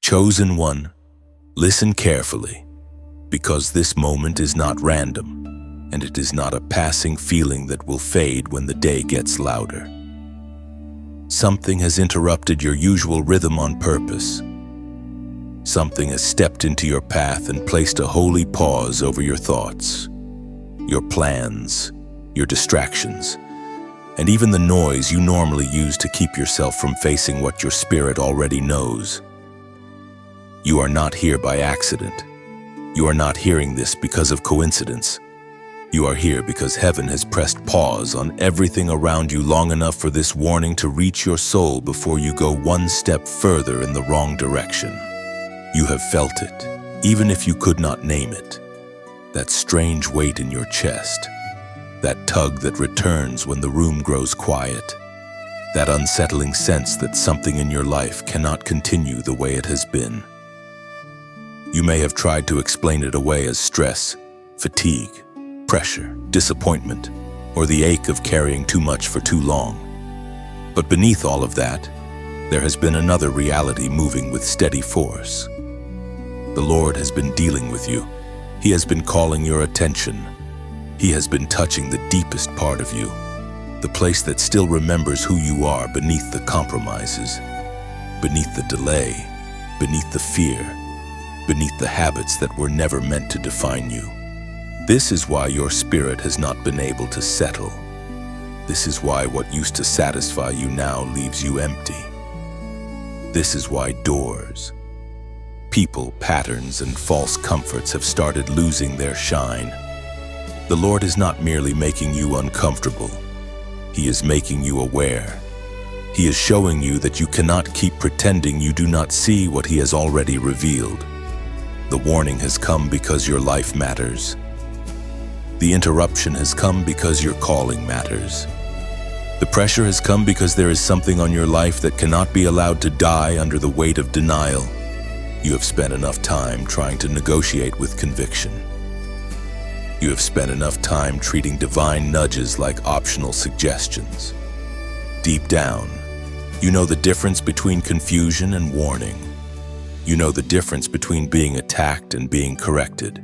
Chosen one, listen carefully, because this moment is not random, and it is not a passing feeling that will fade when the day gets louder. Something has interrupted your usual rhythm on purpose. Something has stepped into your path and placed a holy pause over your thoughts, your plans, your distractions, and even the noise you normally use to keep yourself from facing what your spirit already knows. You are not here by accident. You are not hearing this because of coincidence. You are here because heaven has pressed pause on everything around you long enough for this warning to reach your soul before you go one step further in the wrong direction. You have felt it, even if you could not name it. That strange weight in your chest, that tug that returns when the room grows quiet, that unsettling sense that something in your life cannot continue the way it has been. You may have tried to explain it away as stress, fatigue, pressure, disappointment, or the ache of carrying too much for too long. But beneath all of that, there has been another reality moving with steady force. The Lord has been dealing with you. He has been calling your attention. He has been touching the deepest part of you, the place that still remembers who you are beneath the compromises, beneath the delay, beneath the fear, beneath the habits that were never meant to define you. This is why your spirit has not been able to settle. This is why what used to satisfy you now leaves you empty. This is why doors, people, patterns, and false comforts have started losing their shine. The Lord is not merely making you uncomfortable. He is making you aware. He is showing you that you cannot keep pretending you do not see what He has already revealed. The warning has come because your life matters. The interruption has come because your calling matters. The pressure has come because there is something on your life that cannot be allowed to die under the weight of denial. You have spent enough time trying to negotiate with conviction. You have spent enough time treating divine nudges like optional suggestions. Deep down, you know the difference between confusion and warning. You know the difference between being attacked and being corrected.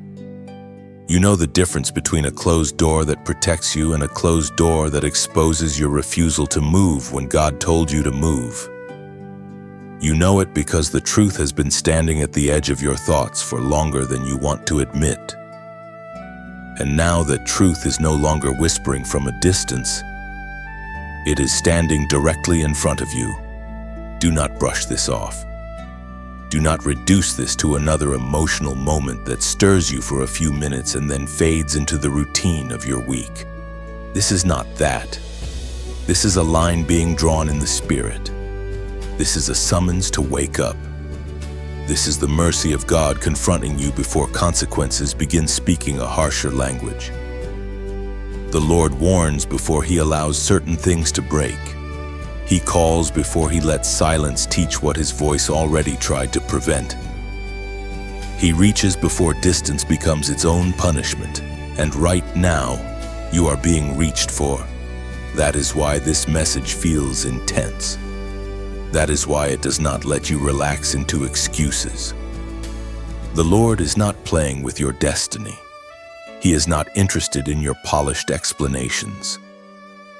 You know the difference between a closed door that protects you and a closed door that exposes your refusal to move when God told you to move. You know it because the truth has been standing at the edge of your thoughts for longer than you want to admit. And now that truth is no longer whispering from a distance, it is standing directly in front of you. Do not brush this off. Do not reduce this to another emotional moment that stirs you for a few minutes and then fades into the routine of your week. This is not that. This is a line being drawn in the spirit. This is a summons to wake up. This is the mercy of God confronting you before consequences begin speaking a harsher language. The Lord warns before He allows certain things to break. He calls before He lets silence teach what His voice already tried to prevent. He reaches before distance becomes its own punishment, and right now, you are being reached for. That is why this message feels intense. That is why it does not let you relax into excuses. The Lord is not playing with your destiny. He is not interested in your polished explanations.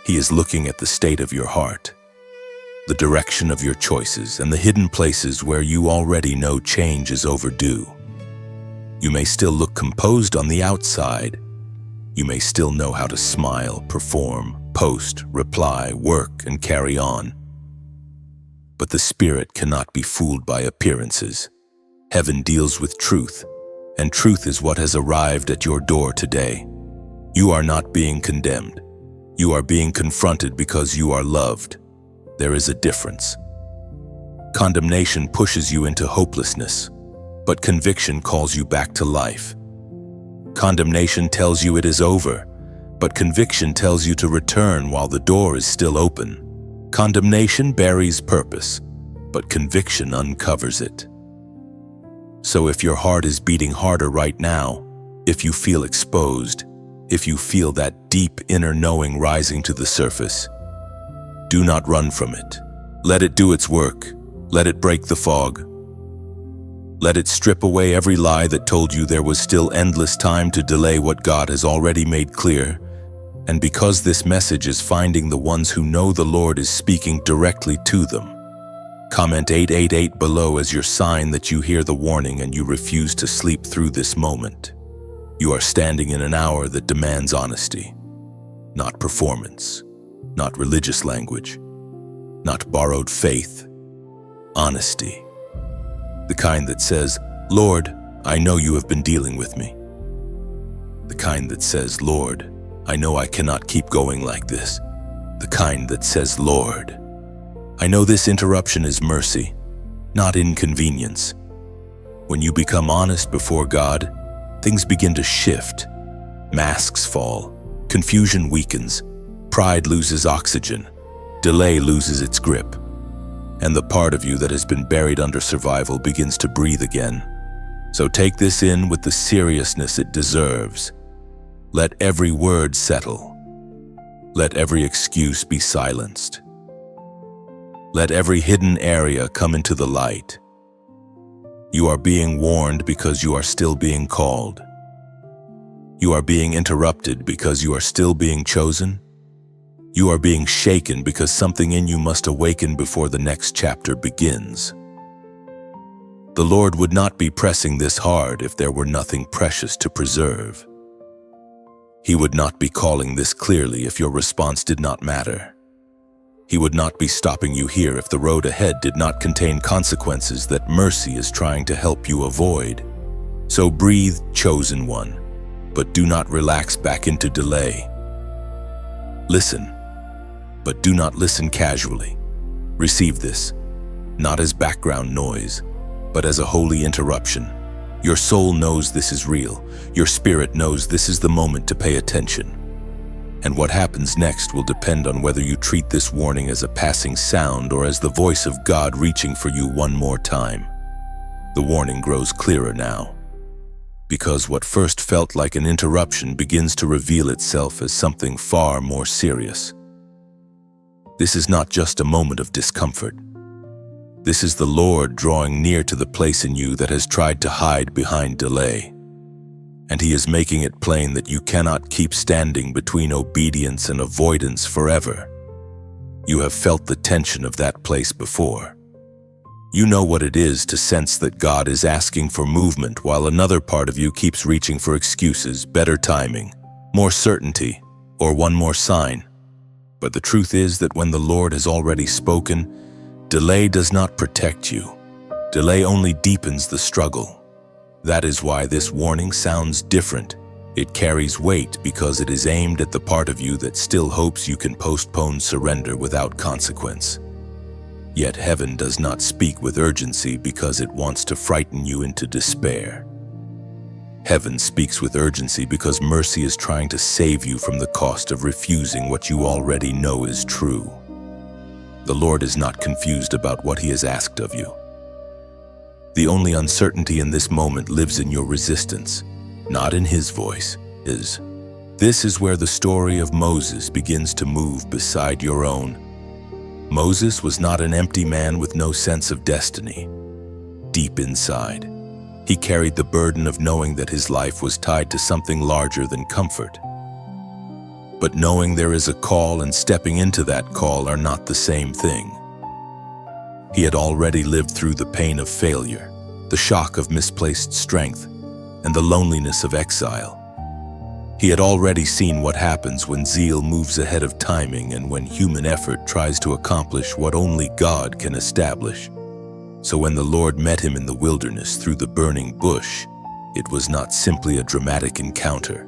He is looking at the state of your heart, the direction of your choices, and the hidden places where you already know change is overdue. You may still look composed on the outside. You may still know how to smile, perform, post, reply, work, and carry on. But the spirit cannot be fooled by appearances. Heaven deals with truth, and truth is what has arrived at your door today. You are not being condemned. You are being confronted because you are loved. There is a difference. Condemnation pushes you into hopelessness, but conviction calls you back to life. Condemnation tells you it is over, but conviction tells you to return while the door is still open. Condemnation buries purpose, but conviction uncovers it. So if your heart is beating harder right now, if you feel exposed, if you feel that deep inner knowing rising to the surface, do not run from it. Let it do its work. Let it break the fog. Let it strip away every lie that told you there was still endless time to delay what God has already made clear. And because this message is finding the ones who know the Lord is speaking directly to them, comment 888 below as your sign that you hear the warning and you refuse to sleep through this moment. You are standing in an hour that demands honesty, not performance, not religious language, not borrowed faith. Honesty. The kind that says, "Lord, I know you have been dealing with me." The kind that says, "Lord, I know I cannot keep going like this." The kind that says, "Lord, I know this interruption is mercy, not inconvenience." When you become honest before God, things begin to shift. Masks fall, confusion weakens, pride loses oxygen, delay loses its grip, and the part of you that has been buried under survival begins to breathe again. So take this in with the seriousness it deserves. Let every word settle. Let every excuse be silenced. Let every hidden area come into the light. You are being warned because you are still being called. You are being interrupted because you are still being chosen. You are being shaken because something in you must awaken before the next chapter begins. The Lord would not be pressing this hard if there were nothing precious to preserve. He would not be calling this clearly if your response did not matter. He would not be stopping you here if the road ahead did not contain consequences that mercy is trying to help you avoid. So breathe, chosen one, but do not relax back into delay. Listen, but do not listen casually. Receive this, not as background noise, but as a holy interruption. Your soul knows this is real. Your spirit knows this is the moment to pay attention. And what happens next will depend on whether you treat this warning as a passing sound or as the voice of God reaching for you one more time. The warning grows clearer now, because what first felt like an interruption begins to reveal itself as something far more serious. This is not just a moment of discomfort. This is the Lord drawing near to the place in you that has tried to hide behind delay. And He is making it plain that you cannot keep standing between obedience and avoidance forever. You have felt the tension of that place before. You know what it is to sense that God is asking for movement while another part of you keeps reaching for excuses, better timing, more certainty, or one more sign. But the truth is that when the Lord has already spoken, delay does not protect you. Delay only deepens the struggle. That is why this warning sounds different. It carries weight because it is aimed at the part of you that still hopes you can postpone surrender without consequence. Yet heaven does not speak with urgency because it wants to frighten you into despair. Heaven speaks with urgency because mercy is trying to save you from the cost of refusing what you already know is true. The Lord is not confused about what He has asked of you. The only uncertainty in this moment lives in your resistance, not in His voice. This is where the story of Moses begins to move beside your own. Moses was not an empty man with no sense of destiny. Deep inside, he carried the burden of knowing that his life was tied to something larger than comfort. But knowing there is a call and stepping into that call are not the same thing. He had already lived through the pain of failure, the shock of misplaced strength, and the loneliness of exile. He had already seen what happens when zeal moves ahead of timing and when human effort tries to accomplish what only God can establish. So when the Lord met him in the wilderness through the burning bush, it was not simply a dramatic encounter.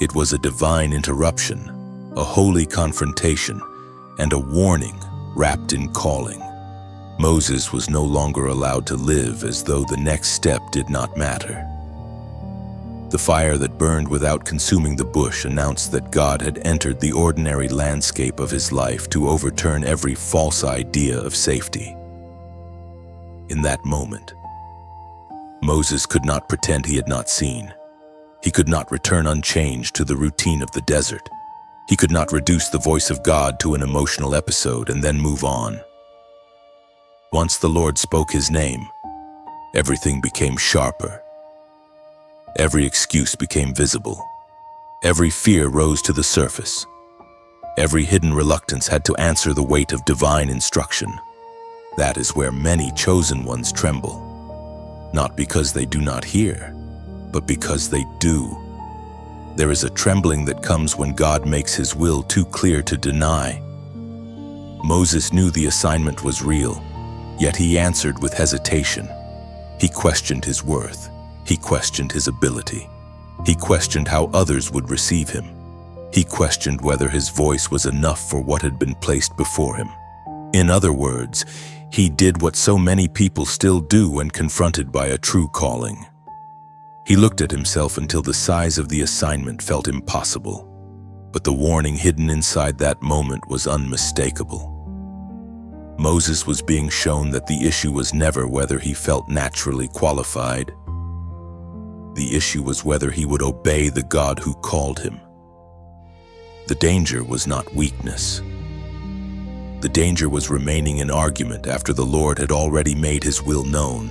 It was a divine interruption, a holy confrontation, and a warning wrapped in calling. Moses was no longer allowed to live as though the next step did not matter. The fire that burned without consuming the bush announced that God had entered the ordinary landscape of his life to overturn every false idea of safety. In that moment, Moses could not pretend he had not seen. He could not return unchanged to the routine of the desert. He could not reduce the voice of God to an emotional episode and then move on. Once the Lord spoke his name, Everything became sharper. Every excuse became visible. Every fear rose to the surface. Every hidden reluctance had to answer the weight of divine instruction. That is where many chosen ones tremble, not because they do not hear, but because they do. There is a trembling that comes when God makes his will too clear to deny. Moses knew the assignment was real, yet he answered with hesitation. He questioned his worth. He questioned his ability. He questioned how others would receive him. He questioned whether his voice was enough for what had been placed before him. In other words, he did what so many people still do when confronted by a true calling. He looked at himself until the size of the assignment felt impossible, but the warning hidden inside that moment was unmistakable. Moses was being shown that the issue was never whether he felt naturally qualified. The issue was whether he would obey the God who called him. The danger was not weakness. The danger was remaining in argument after the Lord had already made his will known.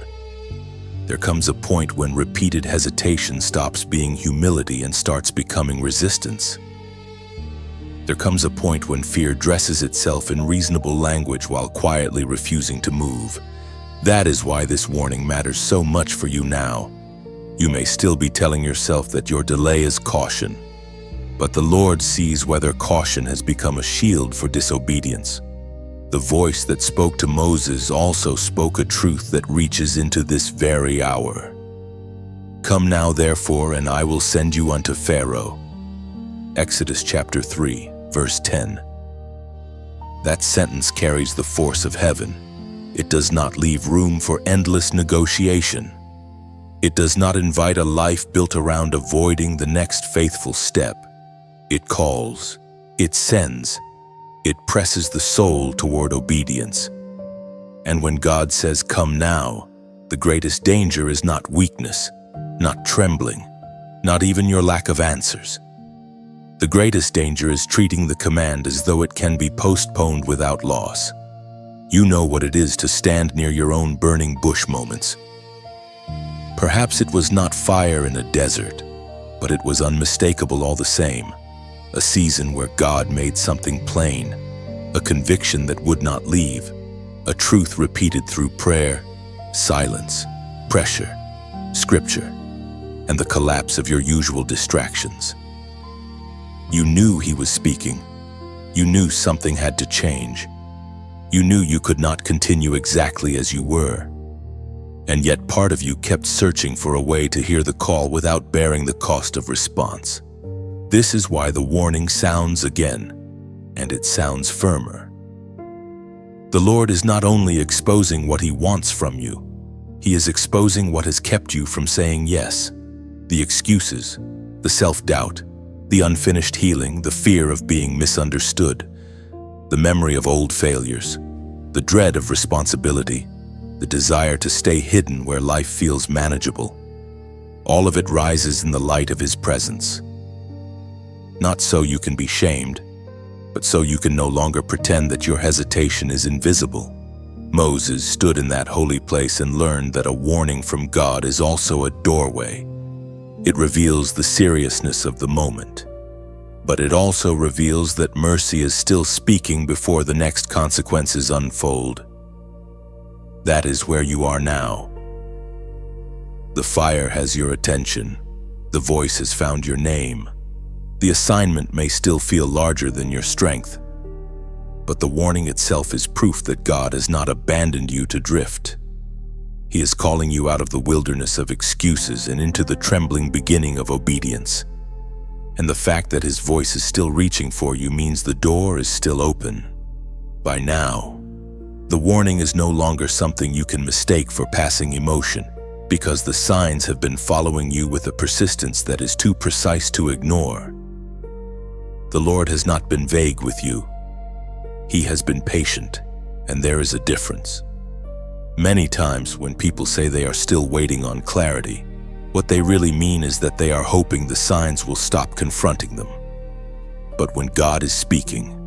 There comes a point when repeated hesitation stops being humility and starts becoming resistance. There comes a point when fear dresses itself in reasonable language while quietly refusing to move. That is why this warning matters so much for you now. You may still be telling yourself that your delay is caution, but the Lord sees whether caution has become a shield for disobedience. The voice that spoke to Moses also spoke a truth that reaches into this very hour. Come now, therefore, and I will send you unto Pharaoh. Exodus chapter 3, verse 10. That sentence carries the force of heaven. It does not leave room for endless negotiation. It does not invite a life built around avoiding the next faithful step. It calls, it sends, it presses the soul toward obedience. And when God says, "Come now," the greatest danger is not weakness, not trembling, not even your lack of answers. The greatest danger is treating the command as though it can be postponed without loss. You know what it is to stand near your own burning bush moments. Perhaps it was not fire in a desert, but it was unmistakable all the same. A season where God made something plain, a conviction that would not leave, a truth repeated through prayer, silence, pressure, scripture, and the collapse of your usual distractions. You knew he was speaking. You knew something had to change. You knew you could not continue exactly as you were. And yet part of you kept searching for a way to hear the call without bearing the cost of response. This is why the warning sounds again, and it sounds firmer. The Lord is not only exposing what he wants from you, he is exposing what has kept you from saying yes. The excuses, the self-doubt, the unfinished healing, the fear of being misunderstood, the memory of old failures, the dread of responsibility, the desire to stay hidden where life feels manageable. All of it rises in the light of his presence. Not so you can be shamed, but so you can no longer pretend that your hesitation is invisible. Moses stood in that holy place and learned that a warning from God is also a doorway. It reveals the seriousness of the moment, but it also reveals that mercy is still speaking before the next consequences unfold. That is where you are now. The fire has your attention. The voice has found your name. The assignment may still feel larger than your strength, but the warning itself is proof that God has not abandoned you to drift. He is calling you out of the wilderness of excuses and into the trembling beginning of obedience. And the fact that his voice is still reaching for you means the door is still open. By now, the warning is no longer something you can mistake for passing emotion, because the signs have been following you with a persistence that is too precise to ignore. The Lord has not been vague with you. He has been patient, and there is a difference. Many times when people say they are still waiting on clarity, what they really mean is that they are hoping the signs will stop confronting them. But when God is speaking,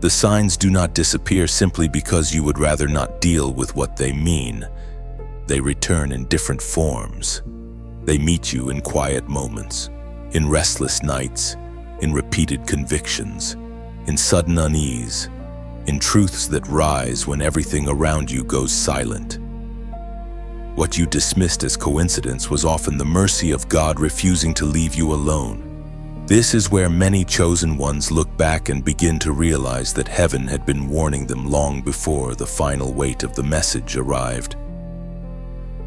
the signs do not disappear simply because you would rather not deal with what they mean. They return in different forms. They meet you in quiet moments, in restless nights, in repeated convictions, in sudden unease, in truths that rise when everything around you goes silent. What you dismissed as coincidence was often the mercy of God refusing to leave you alone. This is where many chosen ones look back and begin to realize that heaven had been warning them long before the final weight of the message arrived.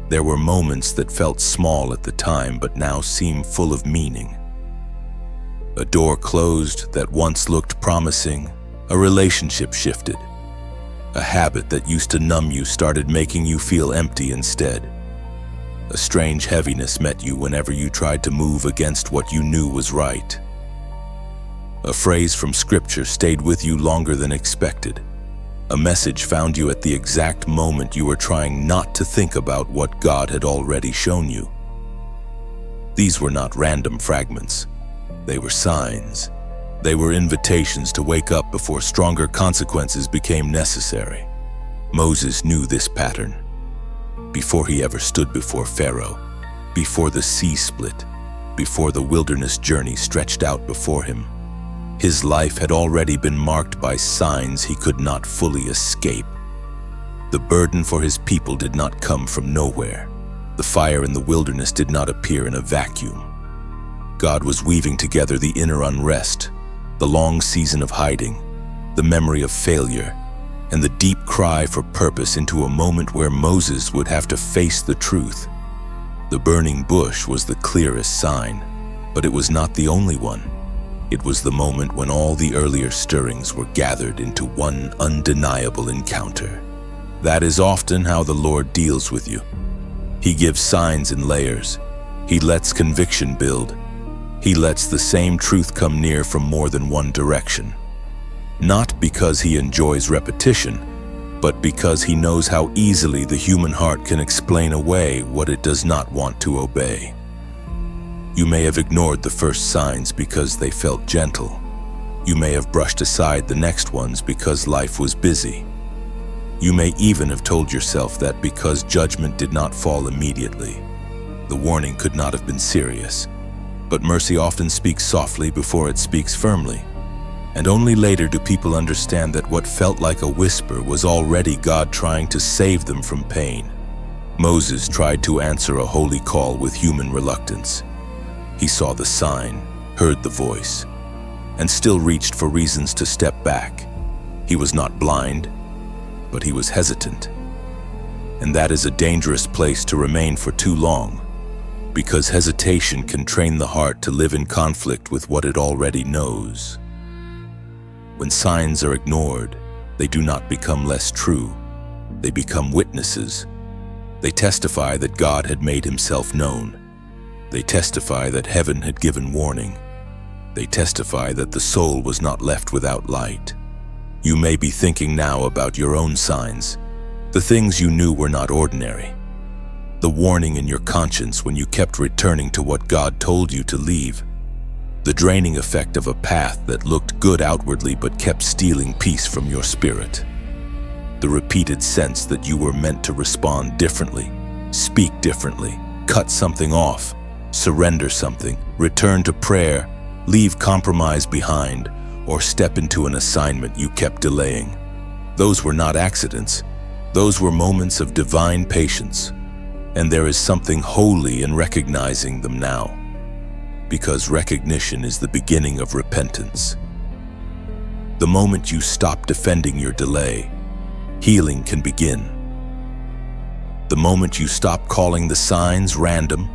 There were moments that felt small at the time but now seem full of meaning. A door closed that once looked promising, a relationship shifted. A habit that used to numb you started making you feel empty instead. A strange heaviness met you whenever you tried to move against what you knew was right. A phrase from Scripture stayed with you longer than expected. A message found you at the exact moment you were trying not to think about what God had already shown you. These were not random fragments. They were signs. They were invitations to wake up before stronger consequences became necessary. Moses knew this pattern. Before he ever stood before Pharaoh, before the sea split, before the wilderness journey stretched out before him, his life had already been marked by signs he could not fully escape. The burden for his people did not come from nowhere. The fire in the wilderness did not appear in a vacuum. God was weaving together the inner unrest, the long season of hiding, the memory of failure, and the deep cry for purpose into a moment where Moses would have to face the truth. The burning bush was the clearest sign, but it was not the only one. It was the moment when all the earlier stirrings were gathered into one undeniable encounter. That is often how the Lord deals with you. He gives signs in layers. He lets conviction build. He lets the same truth come near from more than one direction. Not because he enjoys repetition, but because he knows how easily the human heart can explain away what it does not want to obey. You may have ignored the first signs because they felt gentle. You may have brushed aside the next ones because life was busy. You may even have told yourself that because judgment did not fall immediately, the warning could not have been serious. But mercy often speaks softly before it speaks firmly. And only later do people understand that what felt like a whisper was already God trying to save them from pain. Moses tried to answer a holy call with human reluctance. He saw the sign, heard the voice, and still reached for reasons to step back. He was not blind, but he was hesitant. And that is a dangerous place to remain for too long, because hesitation can train the heart to live in conflict with what it already knows. When signs are ignored, they do not become less true. They become witnesses. They testify that God had made himself known. They testify that heaven had given warning. They testify that the soul was not left without light. You may be thinking now about your own signs, the things you knew were not ordinary. The warning in your conscience when you kept returning to what God told you to leave. The draining effect of a path that looked good outwardly but kept stealing peace from your spirit. The repeated sense that you were meant to respond differently, speak differently, cut something off, surrender something, return to prayer, leave compromise behind, or step into an assignment you kept delaying. Those were not accidents. Those were moments of divine patience. And there is something holy in recognizing them now, because recognition is the beginning of repentance. The moment you stop defending your delay, healing can begin. The moment you stop calling the signs random,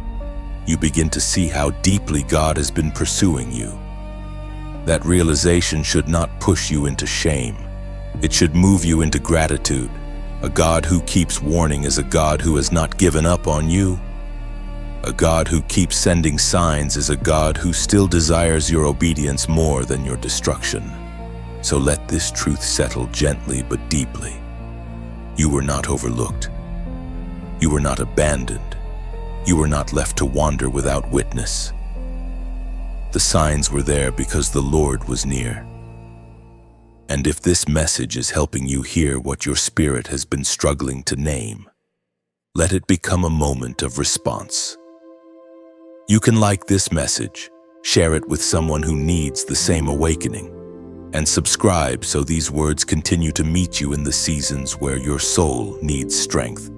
you begin to see how deeply God has been pursuing you. That realization should not push you into shame. It should move you into gratitude. A God who keeps warning is a God who has not given up on you. A God who keeps sending signs is a God who still desires your obedience more than your destruction. So let this truth settle gently but deeply. You were not overlooked. You were not abandoned. You were not left to wander without witness. The signs were there because the Lord was near. And if this message is helping you hear what your spirit has been struggling to name, let it become a moment of response. You can like this message, share it with someone who needs the same awakening, and subscribe so these words continue to meet you in the seasons where your soul needs strength.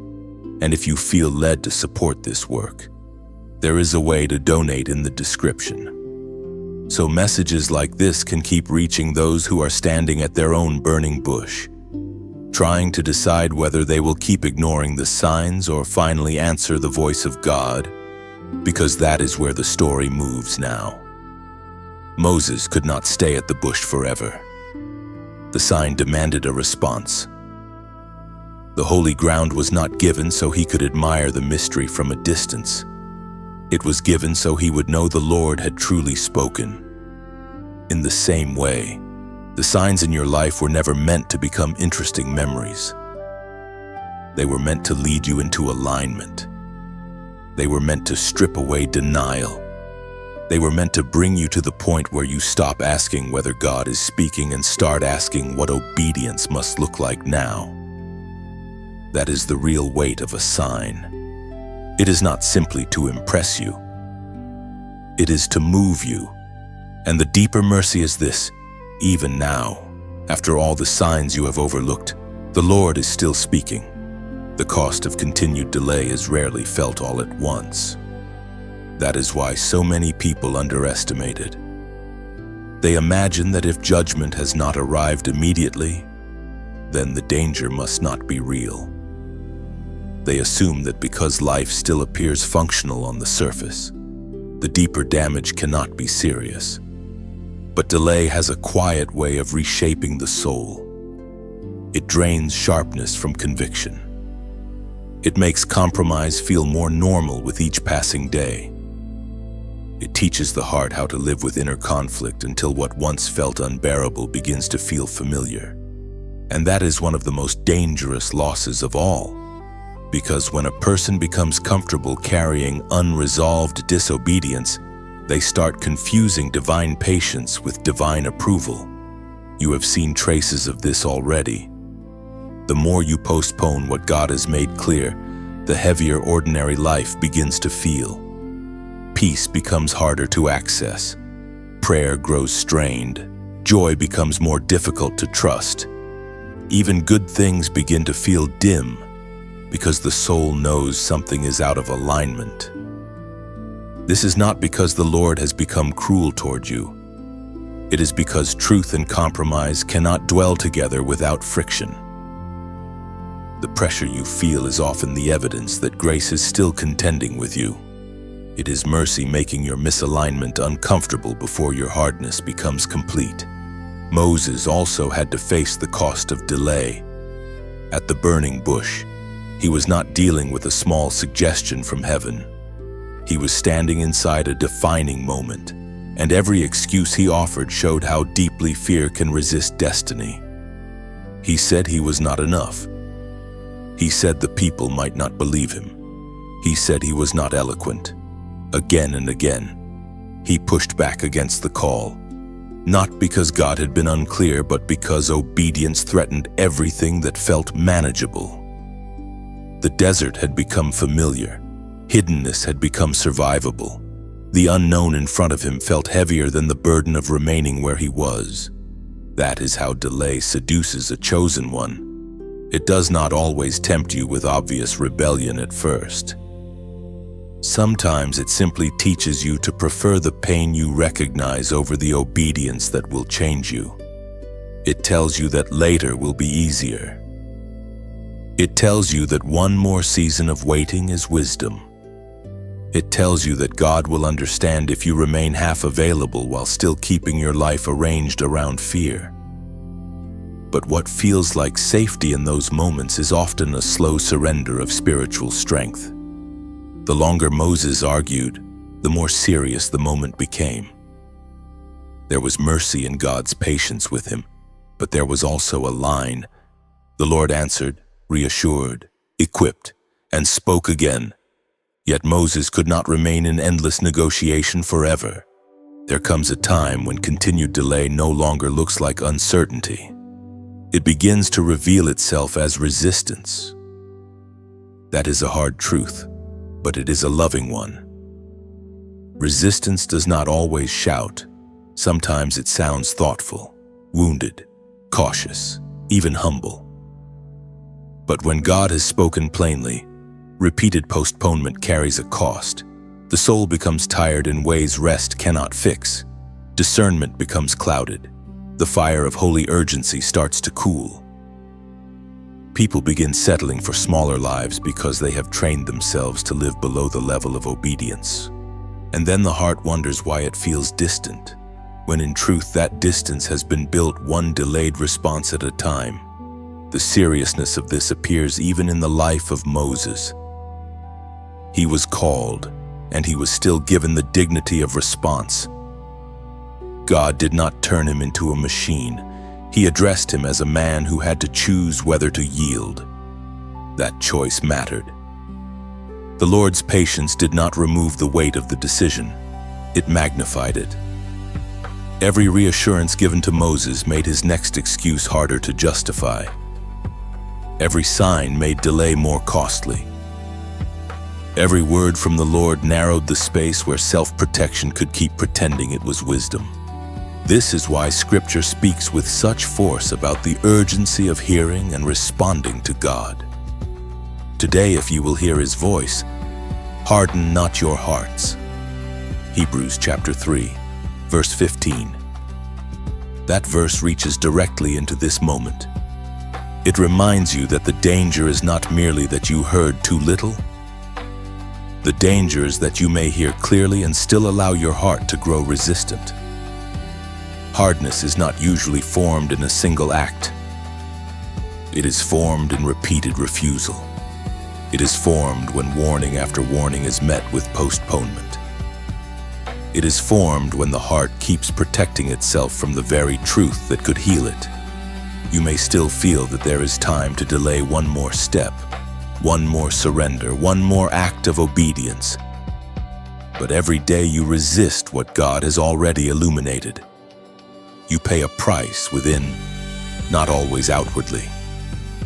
And if you feel led to support this work, there is a way to donate in the description. So messages like this can keep reaching those who are standing at their own burning bush, trying to decide whether they will keep ignoring the signs or finally answer the voice of God, because that is where the story moves now. Moses could not stay at the bush forever. The sign demanded a response. The holy ground was not given so he could admire the mystery from a distance. It was given so he would know the Lord had truly spoken. In the same way, the signs in your life were never meant to become interesting memories. They were meant to lead you into alignment. They were meant to strip away denial. They were meant to bring you to the point where you stop asking whether God is speaking and start asking what obedience must look like now. That is the real weight of a sign. It is not simply to impress you. It is to move you. And the deeper mercy is this: even now, after all the signs you have overlooked, the Lord is still speaking. The cost of continued delay is rarely felt all at once. That is why so many people underestimate it. They imagine that if judgment has not arrived immediately, then the danger must not be real. They assume that because life still appears functional on the surface, the deeper damage cannot be serious. But delay has a quiet way of reshaping the soul. It drains sharpness from conviction. It makes compromise feel more normal with each passing day. It teaches the heart how to live with inner conflict until what once felt unbearable begins to feel familiar. And that is one of the most dangerous losses of all. Because when a person becomes comfortable carrying unresolved disobedience, they start confusing divine patience with divine approval. You have seen traces of this already. The more you postpone what God has made clear, the heavier ordinary life begins to feel. Peace becomes harder to access. Prayer grows strained. Joy becomes more difficult to trust. Even good things begin to feel dim, because the soul knows something is out of alignment. This is not because the Lord has become cruel toward you. It is because truth and compromise cannot dwell together without friction. The pressure you feel is often the evidence that grace is still contending with you. It is mercy making your misalignment uncomfortable before your hardness becomes complete. Moses also had to face the cost of delay. At the burning bush, he was not dealing with a small suggestion from heaven. He was standing inside a defining moment, and every excuse he offered showed how deeply fear can resist destiny. He said he was not enough. He said the people might not believe him. He said he was not eloquent. Again and again, he pushed back against the call, not because God had been unclear, but because obedience threatened everything that felt manageable. The desert had become familiar. Hiddenness had become survivable. The unknown in front of him felt heavier than the burden of remaining where he was. That is how delay seduces a chosen one. It does not always tempt you with obvious rebellion at first. Sometimes it simply teaches you to prefer the pain you recognize over the obedience that will change you. It tells you that later will be easier. It tells you that one more season of waiting is wisdom. It tells you that God will understand if you remain half available while still keeping your life arranged around fear. But what feels like safety in those moments is often a slow surrender of spiritual strength. The longer Moses argued, the more serious the moment became. There was mercy in God's patience with him, but there was also a line. The Lord answered, reassured, equipped, and spoke again. Yet Moses could not remain in endless negotiation forever. There comes a time when continued delay no longer looks like uncertainty. It begins to reveal itself as resistance. That is a hard truth, but it is a loving one. Resistance does not always shout. Sometimes it sounds thoughtful, wounded, cautious, even humble. But when God has spoken plainly, repeated postponement carries a cost. The soul becomes tired in ways rest cannot fix. Discernment becomes clouded. The fire of holy urgency starts to cool. People begin settling for smaller lives because they have trained themselves to live below the level of obedience. And then the heart wonders why it feels distant, when in truth that distance has been built one delayed response at a time. The seriousness of this appears even in the life of Moses. He was called, and he was still given the dignity of response. God did not turn him into a machine. He addressed him as a man who had to choose whether to yield. That choice mattered. The Lord's patience did not remove the weight of the decision. It magnified it. Every reassurance given to Moses made his next excuse harder to justify. Every sign made delay more costly. Every word from the Lord narrowed the space where self-protection could keep pretending it was wisdom. This is why Scripture speaks with such force about the urgency of hearing and responding to God. Today, if you will hear His voice, harden not your hearts. Hebrews chapter 3, verse 15. That verse reaches directly into this moment. It reminds you that the danger is not merely that you heard too little. The danger is that you may hear clearly and still allow your heart to grow resistant. Hardness is not usually formed in a single act. It is formed in repeated refusal. It is formed when warning after warning is met with postponement. It is formed when the heart keeps protecting itself from the very truth that could heal it. You may still feel that there is time to delay one more step, one more surrender, one more act of obedience. But every day you resist what God has already illuminated. You pay a price within, not always outwardly,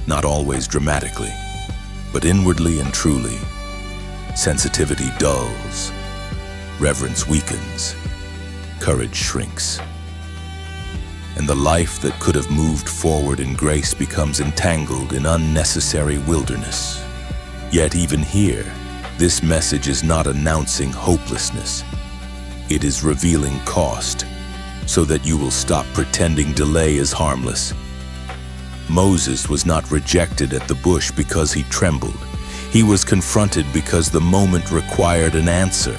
not always dramatically, but inwardly and truly. Sensitivity dulls, reverence weakens, courage shrinks. And the life that could have moved forward in grace becomes entangled in unnecessary wilderness. Yet even here, this message is not announcing hopelessness. It is revealing cost, so that you will stop pretending delay is harmless. Moses was not rejected at the bush because he trembled. He was confronted because the moment required an answer.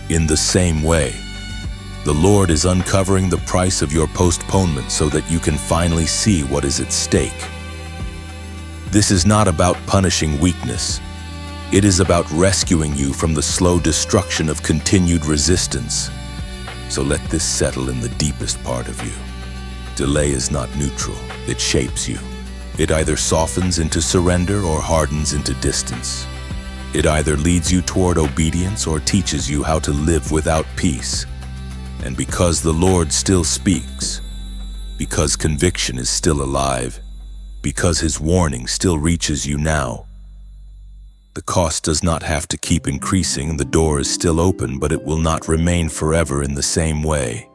In the same way, the Lord is uncovering the price of your postponement so that you can finally see what is at stake. This is not about punishing weakness. It is about rescuing you from the slow destruction of continued resistance. So let this settle in the deepest part of you. Delay is not neutral. It shapes you. It either softens into surrender or hardens into distance. It either leads you toward obedience or teaches you how to live without peace. And because the Lord still speaks, because conviction is still alive, because His warning still reaches you now, the cost does not have to keep increasing. The door is still open, but it will not remain forever in the same way.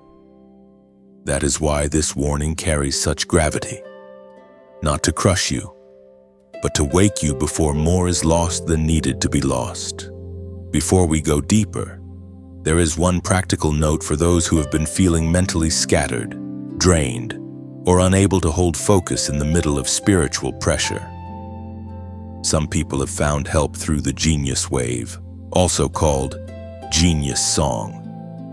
That is why this warning carries such gravity. Not to crush you, but to wake you before more is lost than needed to be lost. Before we go deeper, there is one practical note for those who have been feeling mentally scattered, drained, or unable to hold focus in the middle of spiritual pressure. Some people have found help through the Genius Wave, also called Genius Song,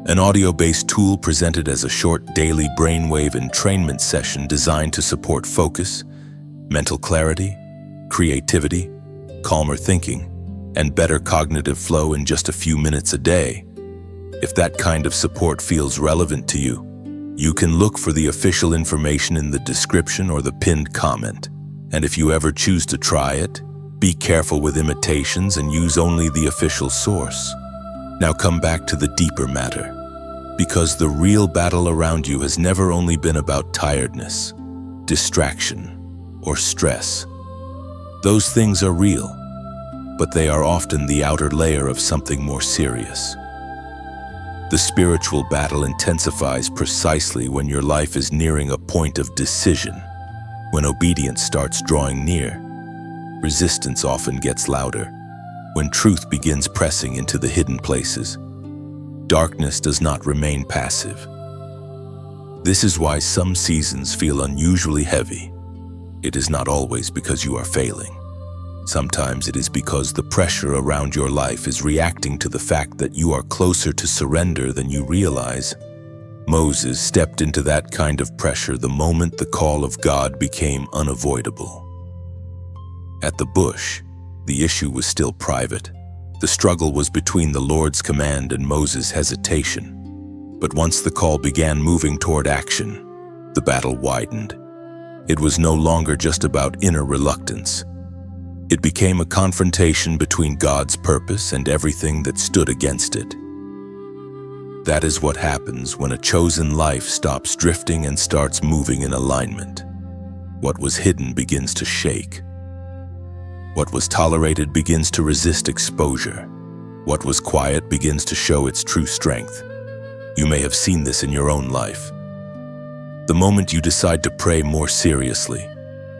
an audio-based tool presented as a short daily brainwave entrainment session designed to support focus, mental clarity, creativity, calmer thinking, and better cognitive flow in just a few minutes a day. If that kind of support feels relevant to you, you can look for the official information in the description or the pinned comment. And if you ever choose to try it, be careful with imitations and use only the official source. Now come back to the deeper matter, because the real battle around you has never only been about tiredness, distraction, or stress. Those things are real, but they are often the outer layer of something more serious. The spiritual battle intensifies precisely when your life is nearing a point of decision. When obedience starts drawing near, resistance often gets louder. When truth begins pressing into the hidden places, darkness does not remain passive. This is why some seasons feel unusually heavy. It is not always because you are failing. Sometimes it is because the pressure around your life is reacting to the fact that you are closer to surrender than you realize. Moses stepped into that kind of pressure the moment the call of God became unavoidable. At the bush, the issue was still private. The struggle was between the Lord's command and Moses' hesitation. But once the call began moving toward action, the battle widened. It was no longer just about inner reluctance. It became a confrontation between God's purpose and everything that stood against it. That is what happens when a chosen life stops drifting and starts moving in alignment. What was hidden begins to shake. What was tolerated begins to resist exposure. What was quiet begins to show its true strength. You may have seen this in your own life. The moment you decide to pray more seriously,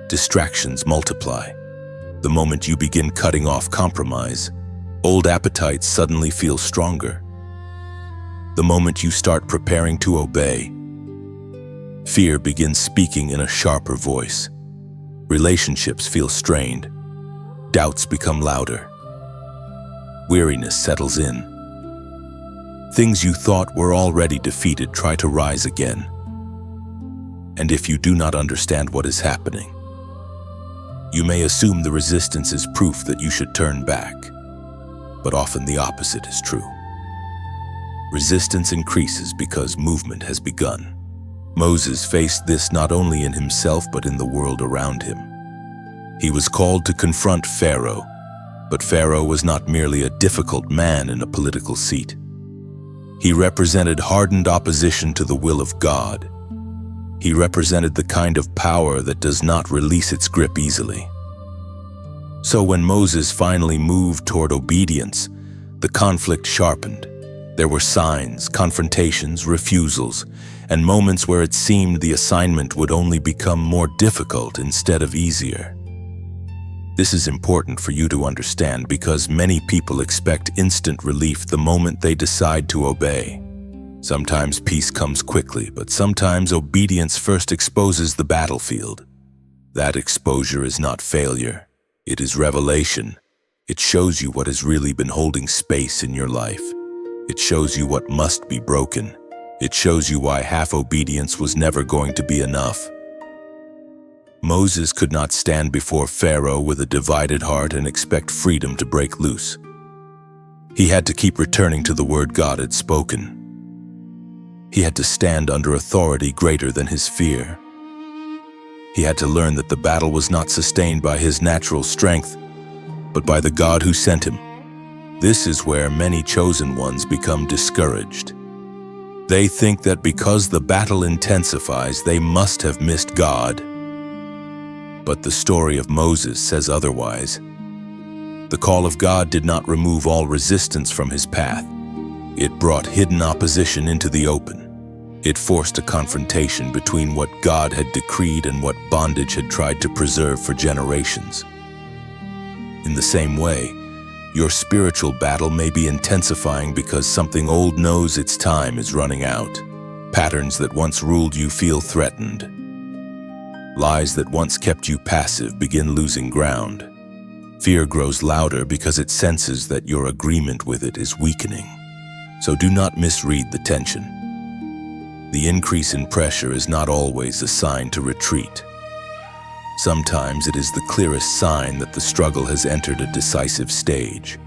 distractions multiply. The moment you begin cutting off compromise, old appetites suddenly feel stronger. The moment you start preparing to obey, fear begins speaking in a sharper voice. Relationships feel strained. Doubts become louder. Weariness settles in. Things you thought were already defeated try to rise again. And if you do not understand what is happening, you may assume the resistance is proof that you should turn back. But often the opposite is true. Resistance increases because movement has begun. Moses faced this not only in himself but in the world around him. He was called to confront Pharaoh, but Pharaoh was not merely a difficult man in a political seat. He represented hardened opposition to the will of God. He represented the kind of power that does not release its grip easily. So when Moses finally moved toward obedience, the conflict sharpened. There were signs, confrontations, refusals, and moments where it seemed the assignment would only become more difficult instead of easier. This is important for you to understand because many people expect instant relief the moment they decide to obey. Sometimes peace comes quickly, but sometimes obedience first exposes the battlefield. That exposure is not failure. It is revelation. It shows you what has really been holding space in your life. It shows you what must be broken. It shows you why half obedience was never going to be enough. Moses could not stand before Pharaoh with a divided heart and expect freedom to break loose. He had to keep returning to the word God had spoken. He had to stand under authority greater than his fear. He had to learn that the battle was not sustained by his natural strength, but by the God who sent him. This is where many chosen ones become discouraged. They think that because the battle intensifies, they must have missed God. But the story of Moses says otherwise. The call of God did not remove all resistance from his path. It brought hidden opposition into the open. It forced a confrontation between what God had decreed and what bondage had tried to preserve for generations. In the same way, your spiritual battle may be intensifying because something old knows its time is running out. Patterns that once ruled you feel threatened. Lies that once kept you passive begin losing ground. Fear grows louder because it senses that your agreement with it is weakening. So do not misread the tension. The increase in pressure is not always a sign to retreat. Sometimes it is the clearest sign that the struggle has entered a decisive stage.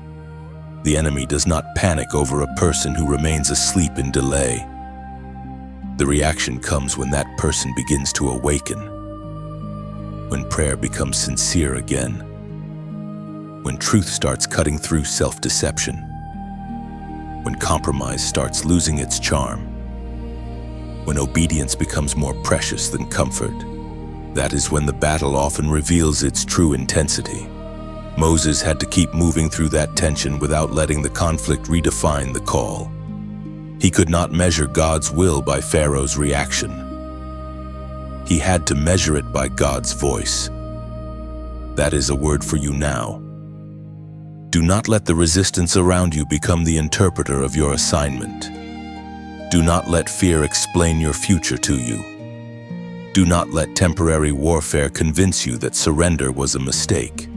The enemy does not panic over a person who remains asleep in delay. The reaction comes when that person begins to awaken. When prayer becomes sincere again. When truth starts cutting through self-deception. When compromise starts losing its charm. When obedience becomes more precious than comfort. That is when the battle often reveals its true intensity. Moses had to keep moving through that tension without letting the conflict redefine the call. He could not measure God's will by Pharaoh's reaction. He had to measure it by God's voice. That is a word for you now. Do not let the resistance around you become the interpreter of your assignment. Do not let fear explain your future to you. Do not let temporary warfare convince you that surrender was a mistake.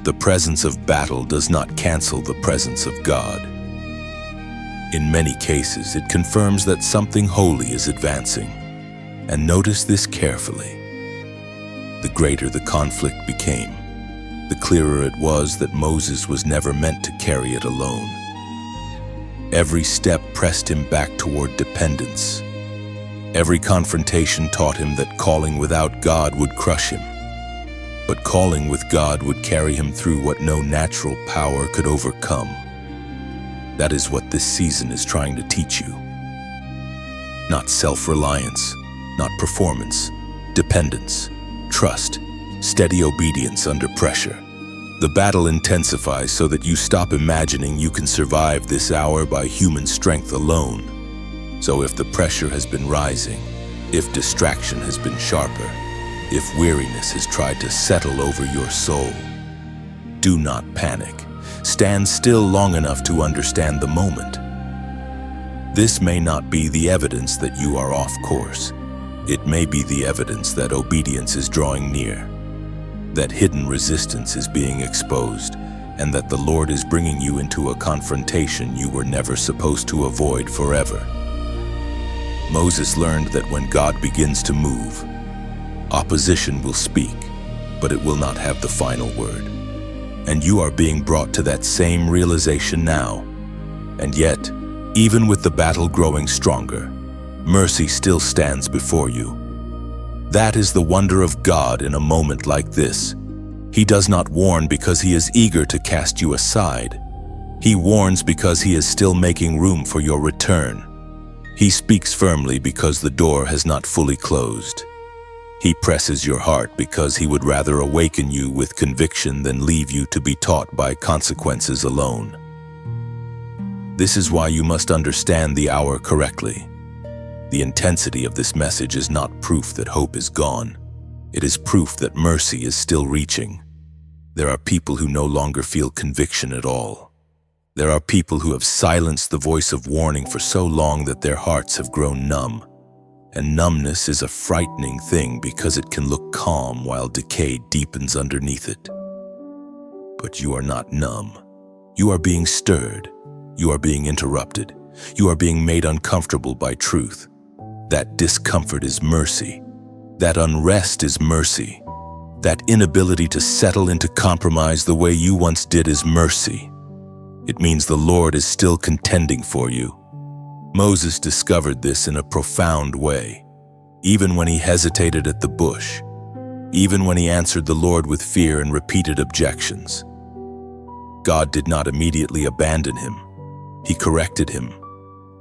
The presence of battle does not cancel the presence of God. In many cases, it confirms that something holy is advancing. And notice this carefully. The greater the conflict became, the clearer it was that Moses was never meant to carry it alone. Every step pressed him back toward dependence. Every confrontation taught him that calling without God would crush him. But calling with God would carry him through what no natural power could overcome. That is what this season is trying to teach you. Not self-reliance, not performance, dependence, trust, steady obedience under pressure. The battle intensifies so that you stop imagining you can survive this hour by human strength alone. So if the pressure has been rising, if distraction has been sharper, if weariness has tried to settle over your soul, do not panic. Stand still long enough to understand the moment. This may not be the evidence that you are off course. It may be the evidence that obedience is drawing near, that hidden resistance is being exposed, and that the Lord is bringing you into a confrontation you were never supposed to avoid forever. Moses learned that when God begins to move, opposition will speak, but it will not have the final word. And you are being brought to that same realization now. And yet, even with the battle growing stronger, mercy still stands before you. That is the wonder of God in a moment like this. He does not warn because he is eager to cast you aside. He warns because he is still making room for your return. He speaks firmly because the door has not fully closed. He presses your heart because he would rather awaken you with conviction than leave you to be taught by consequences alone. This is why you must understand the hour correctly. The intensity of this message is not proof that hope is gone. It is proof that mercy is still reaching. There are people who no longer feel conviction at all. There are people who have silenced the voice of warning for so long that their hearts have grown numb. And numbness is a frightening thing because it can look calm while decay deepens underneath it. But you are not numb. You are being stirred. You are being interrupted. You are being made uncomfortable by truth. That discomfort is mercy. That unrest is mercy. That inability to settle into compromise the way you once did is mercy. It means the Lord is still contending for you. Moses discovered this in a profound way, even when he hesitated at the bush, even when he answered the Lord with fear and repeated objections. God did not immediately abandon him. He corrected him.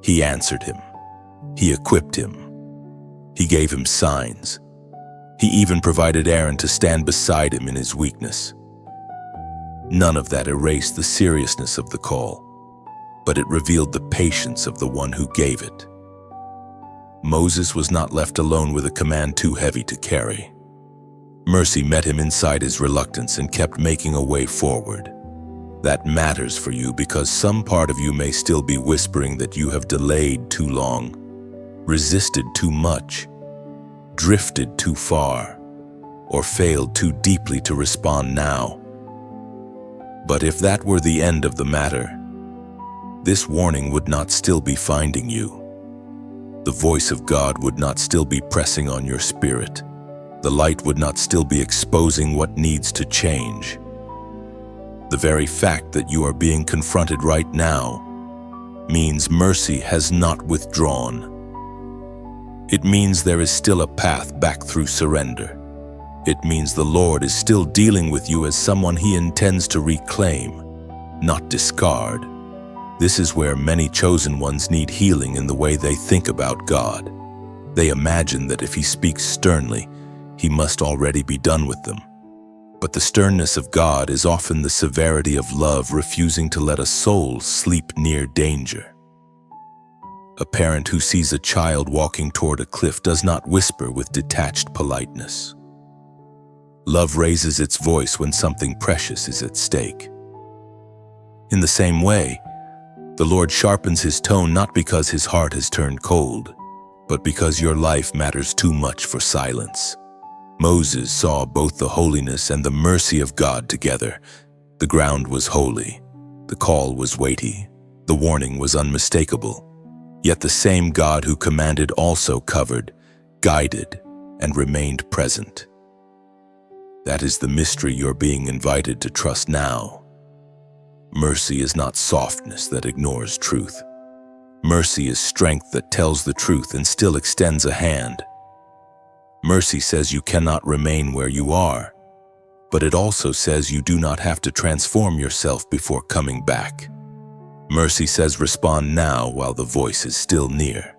He answered him. He equipped him. He gave him signs. He even provided Aaron to stand beside him in his weakness. None of that erased the seriousness of the call, but it revealed the patience of the one who gave it. Moses was not left alone with a command too heavy to carry. Mercy met him inside his reluctance and kept making a way forward. That matters for you because some part of you may still be whispering that you have delayed too long, resisted too much, drifted too far, or failed too deeply to respond now. But if that were the end of the matter, this warning would not still be finding you. The voice of God would not still be pressing on your spirit. The light would not still be exposing what needs to change. The very fact that you are being confronted right now means mercy has not withdrawn. It means there is still a path back through surrender. It means the Lord is still dealing with you as someone he intends to reclaim, not discard. This is where many chosen ones need healing in the way they think about God. They imagine that if he speaks sternly, he must already be done with them. But the sternness of God is often the severity of love refusing to let a soul sleep near danger. A parent who sees a child walking toward a cliff does not whisper with detached politeness. Love raises its voice when something precious is at stake. In the same way, the Lord sharpens his tone not because his heart has turned cold, but because your life matters too much for silence. Moses saw both the holiness and the mercy of God together. The ground was holy, the call was weighty, the warning was unmistakable. Yet the same God who commanded also covered, guided, and remained present. That is the mystery you're being invited to trust now. Mercy is not softness that ignores truth. Mercy is strength that tells the truth and still extends a hand. Mercy says you cannot remain where you are, but it also says you do not have to transform yourself before coming back. Mercy says respond now while the voice is still near.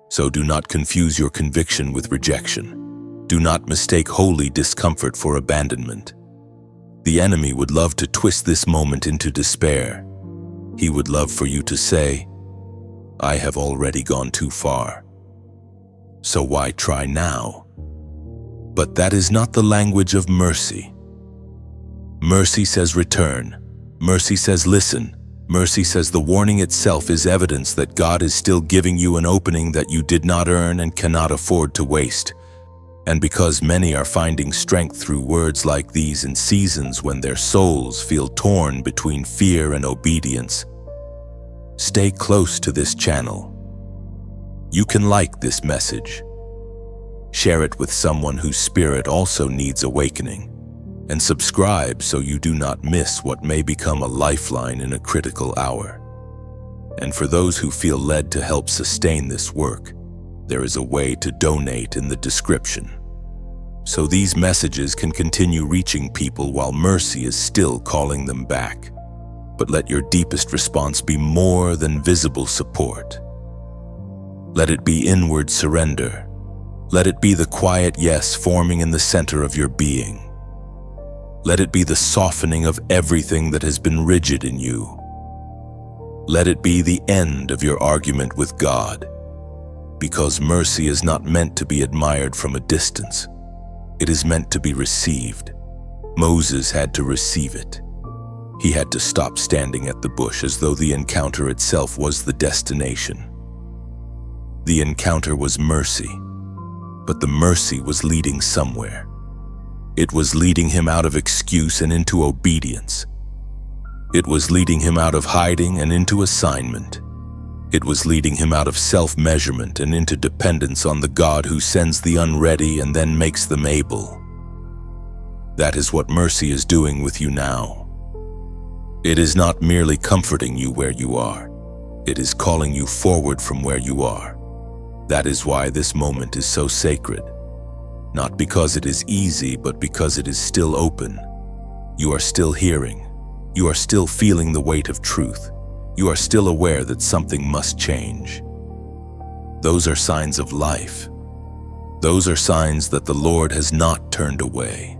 So do not confuse your conviction with rejection. Do not mistake holy discomfort for abandonment. The enemy would love to twist this moment into despair. He would love for you to say, I have already gone too far. So why try now? But that is not the language of mercy. Mercy says return. Mercy says listen. Mercy says the warning itself is evidence that God is still giving you an opening that you did not earn and cannot afford to waste. And because many are finding strength through words like these in seasons when their souls feel torn between fear and obedience, stay close to this channel. You can like this message. Share it with someone whose spirit also needs awakening, and subscribe so you do not miss what may become a lifeline in a critical hour. And for those who feel led to help sustain this work, there is a way to donate in the description. So these messages can continue reaching people while mercy is still calling them back. But let your deepest response be more than visible support. Let it be inward surrender. Let it be the quiet yes forming in the center of your being. Let it be the softening of everything that has been rigid in you. Let it be the end of your argument with God. Because mercy is not meant to be admired from a distance. It is meant to be received. Moses had to receive it. He had to stop standing at the bush as though the encounter itself was the destination. The encounter was mercy, but the mercy was leading somewhere. It was leading him out of excuse and into obedience. It was leading him out of hiding and into assignment. It was leading him out of self-measurement and into dependence on the God who sends the unready and then makes them able. That is what mercy is doing with you now. It is not merely comforting you where you are. It is calling you forward from where you are. That is why this moment is so sacred. Not because it is easy, but because it is still open. You are still hearing. You are still feeling the weight of truth. You are still aware that something must change. Those are signs of life. Those are signs that the Lord has not turned away.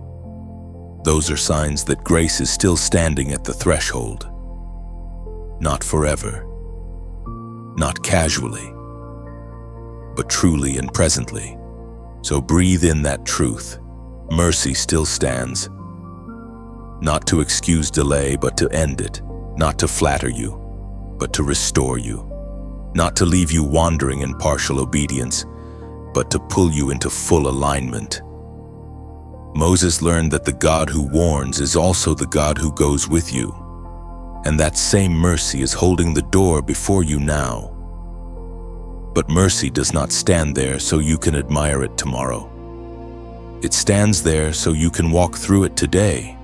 Those are signs that grace is still standing at the threshold. Not forever, not casually, but truly and presently. So breathe in that truth. Mercy still stands. Not to excuse delay, but to end it. Not to flatter you, but to restore you. Not to leave you wandering in partial obedience, but to pull you into full alignment. Moses learned that the God who warns is also the God who goes with you. And that same mercy is holding the door before you now. But mercy does not stand there so you can admire it tomorrow. It stands there so you can walk through it today.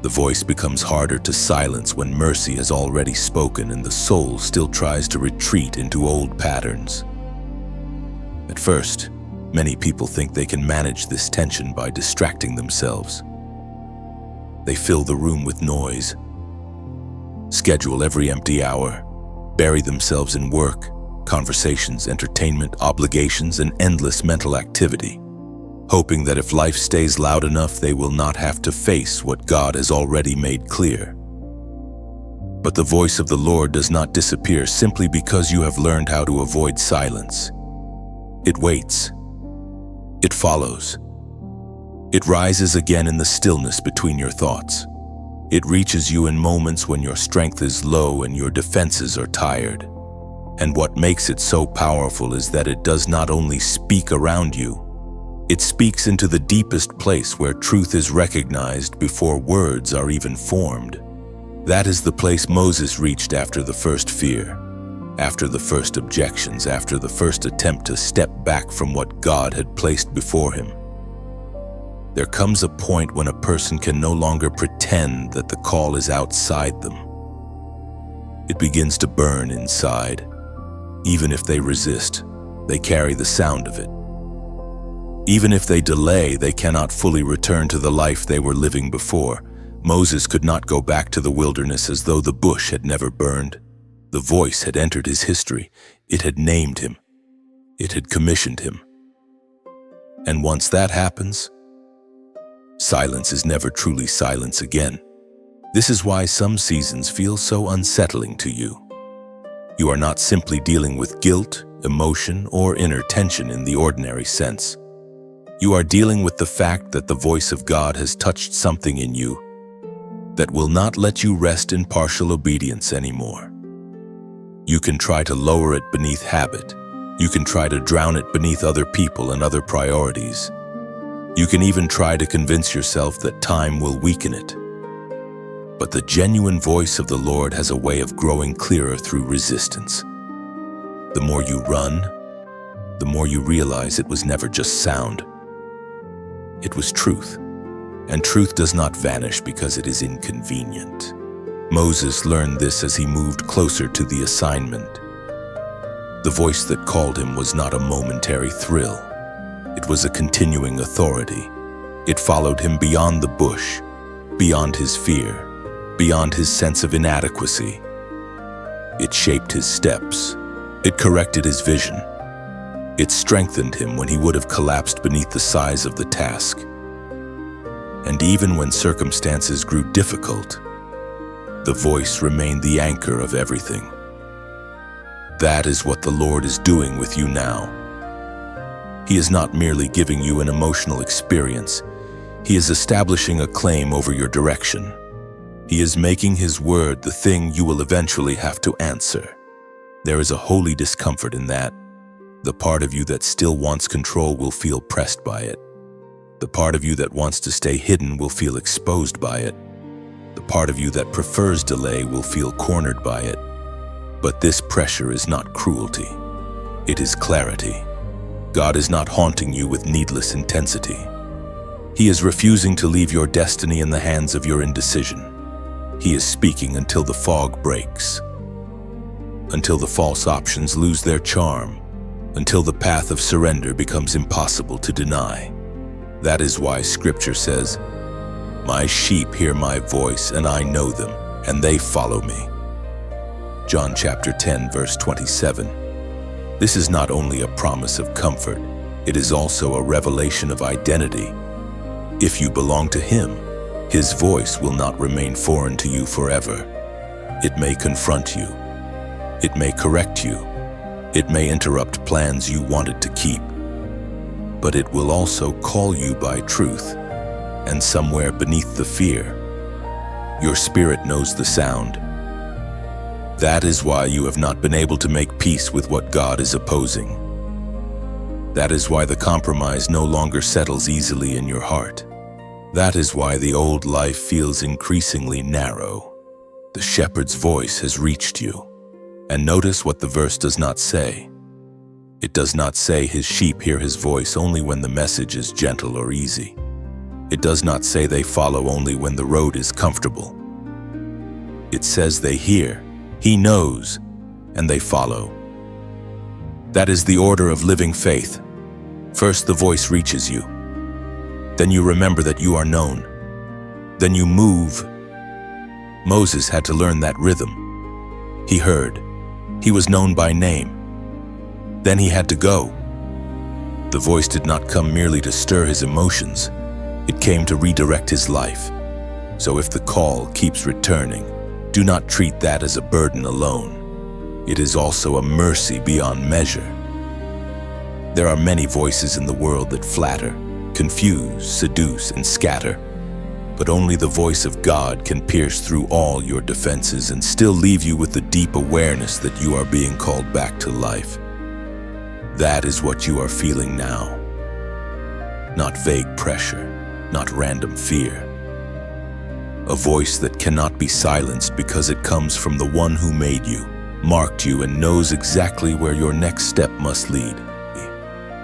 The voice becomes harder to silence when mercy has already spoken and the soul still tries to retreat into old patterns. At first, many people think they can manage this tension by distracting themselves. They fill the room with noise, schedule every empty hour, bury themselves in work, conversations, entertainment, obligations, and endless mental activity, hoping that if life stays loud enough, they will not have to face what God has already made clear. But the voice of the Lord does not disappear simply because you have learned how to avoid silence. It waits. It follows. It rises again in the stillness between your thoughts. It reaches you in moments when your strength is low and your defenses are tired. And what makes it so powerful is that it does not only speak around you, it speaks into the deepest place where truth is recognized before words are even formed. That is the place Moses reached after the first fear, after the first objections, after the first attempt to step back from what God had placed before him. There comes a point when a person can no longer pretend that the call is outside them. It begins to burn inside. Even if they resist, they carry the sound of it. Even if they delay, they cannot fully return to the life they were living before. Moses could not go back to the wilderness as though the bush had never burned. The voice had entered his history. It had named him. It had commissioned him. And once that happens, silence is never truly silence again. This is why some seasons feel so unsettling to you. You are not simply dealing with guilt, emotion, or inner tension in the ordinary sense. You are dealing with the fact that the voice of God has touched something in you that will not let you rest in partial obedience anymore. You can try to lower it beneath habit. You can try to drown it beneath other people and other priorities. You can even try to convince yourself that time will weaken it. But the genuine voice of the Lord has a way of growing clearer through resistance. The more you run, the more you realize it was never just sound. It was truth, and truth does not vanish because it is inconvenient. Moses learned this as he moved closer to the assignment. The voice that called him was not a momentary thrill. It was a continuing authority. It followed him beyond the bush, beyond his fear, beyond his sense of inadequacy. It shaped his steps. It corrected his vision. It strengthened him when he would have collapsed beneath the size of the task. And even when circumstances grew difficult, the voice remained the anchor of everything. That is what the Lord is doing with you now. He is not merely giving you an emotional experience. He is establishing a claim over your direction. He is making His word the thing you will eventually have to answer. There is a holy discomfort in that. The part of you that still wants control will feel pressed by it. The part of you that wants to stay hidden will feel exposed by it. The part of you that prefers delay will feel cornered by it. But this pressure is not cruelty. It is clarity. God is not haunting you with needless intensity. He is refusing to leave your destiny in the hands of your indecision. He is speaking until the fog breaks, until the false options lose their charm, until the path of surrender becomes impossible to deny. That is why Scripture says, "My sheep hear my voice, and I know them, and they follow me." John chapter 10, verse 27. This is not only a promise of comfort, it is also a revelation of identity. If you belong to Him, His voice will not remain foreign to you forever. It may confront you. It may correct you. It may interrupt plans you wanted to keep. But it will also call you by truth, and somewhere beneath the fear, your spirit knows the sound. That is why you have not been able to make peace with what God is opposing. That is why the compromise no longer settles easily in your heart. That is why the old life feels increasingly narrow. The shepherd's voice has reached you. And notice what the verse does not say. It does not say His sheep hear His voice only when the message is gentle or easy. It does not say they follow only when the road is comfortable. It says they hear, He knows, and they follow. That is the order of living faith. First, the voice reaches you. Then you remember that you are known. Then you move. Moses had to learn that rhythm. He heard. He was known by name. Then he had to go. The voice did not come merely to stir his emotions. It came to redirect his life. So if the call keeps returning, do not treat that as a burden alone. It is also a mercy beyond measure. There are many voices in the world that flatter, confuse, seduce, and scatter. But only the voice of God can pierce through all your defenses and still leave you with the deep awareness that you are being called back to life. That is what you are feeling now. Not vague pressure, not random fear. A voice that cannot be silenced because it comes from the one who made you, marked you, and knows exactly where your next step must lead.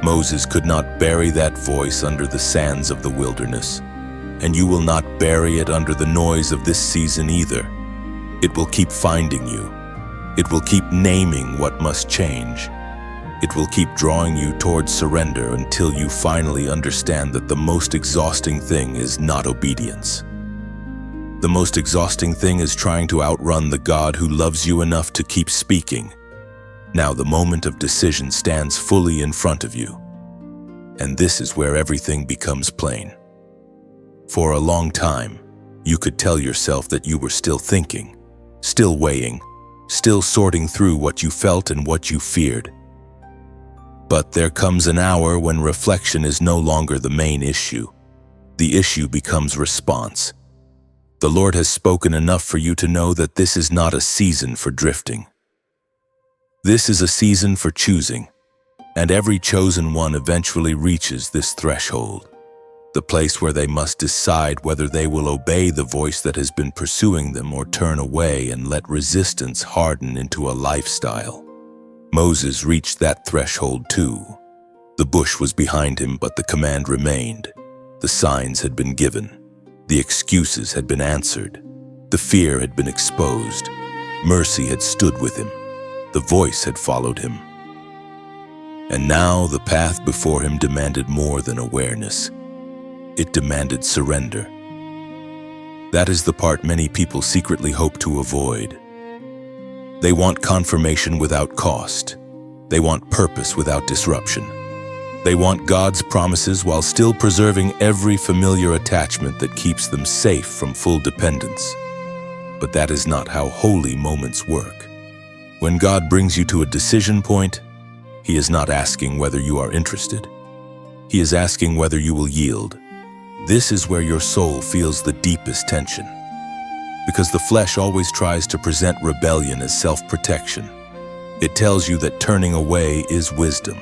Moses could not bury that voice under the sands of the wilderness, and you will not bury it under the noise of this season either. It will keep finding you. It will keep naming what must change. It will keep drawing you towards surrender until you finally understand that the most exhausting thing is not obedience. The most exhausting thing is trying to outrun the God who loves you enough to keep speaking. Now the moment of decision stands fully in front of you. And this is where everything becomes plain. For a long time, you could tell yourself that you were still thinking, still weighing, still sorting through what you felt and what you feared. But there comes an hour when reflection is no longer the main issue. The issue becomes response. The Lord has spoken enough for you to know that this is not a season for drifting. This is a season for choosing, and every chosen one eventually reaches this threshold, the place where they must decide whether they will obey the voice that has been pursuing them or turn away and let resistance harden into a lifestyle. Moses reached that threshold too. The bush was behind him, but the command remained. The signs had been given. The excuses had been answered. The fear had been exposed. Mercy had stood with him. The voice had followed him. And now the path before him demanded more than awareness. It demanded surrender. That is the part many people secretly hope to avoid. They want confirmation without cost. They want purpose without disruption. They want God's promises while still preserving every familiar attachment that keeps them safe from full dependence. But that is not how holy moments work. When God brings you to a decision point, He is not asking whether you are interested. He is asking whether you will yield. This is where your soul feels the deepest tension, because the flesh always tries to present rebellion as self-protection. It tells you that turning away is wisdom.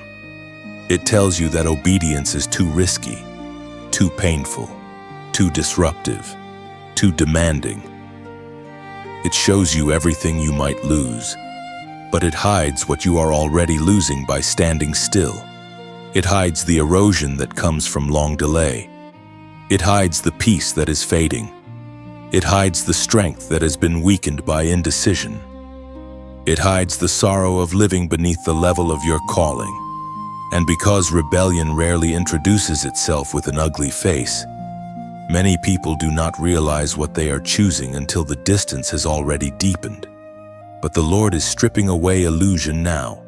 It tells you that obedience is too risky, too painful, too disruptive, too demanding. It shows you everything you might lose, but it hides what you are already losing by standing still. It hides the erosion that comes from long delay. It hides the peace that is fading. It hides the strength that has been weakened by indecision. It hides the sorrow of living beneath the level of your calling. And because rebellion rarely introduces itself with an ugly face, many people do not realize what they are choosing until the distance has already deepened. But the Lord is stripping away illusion now.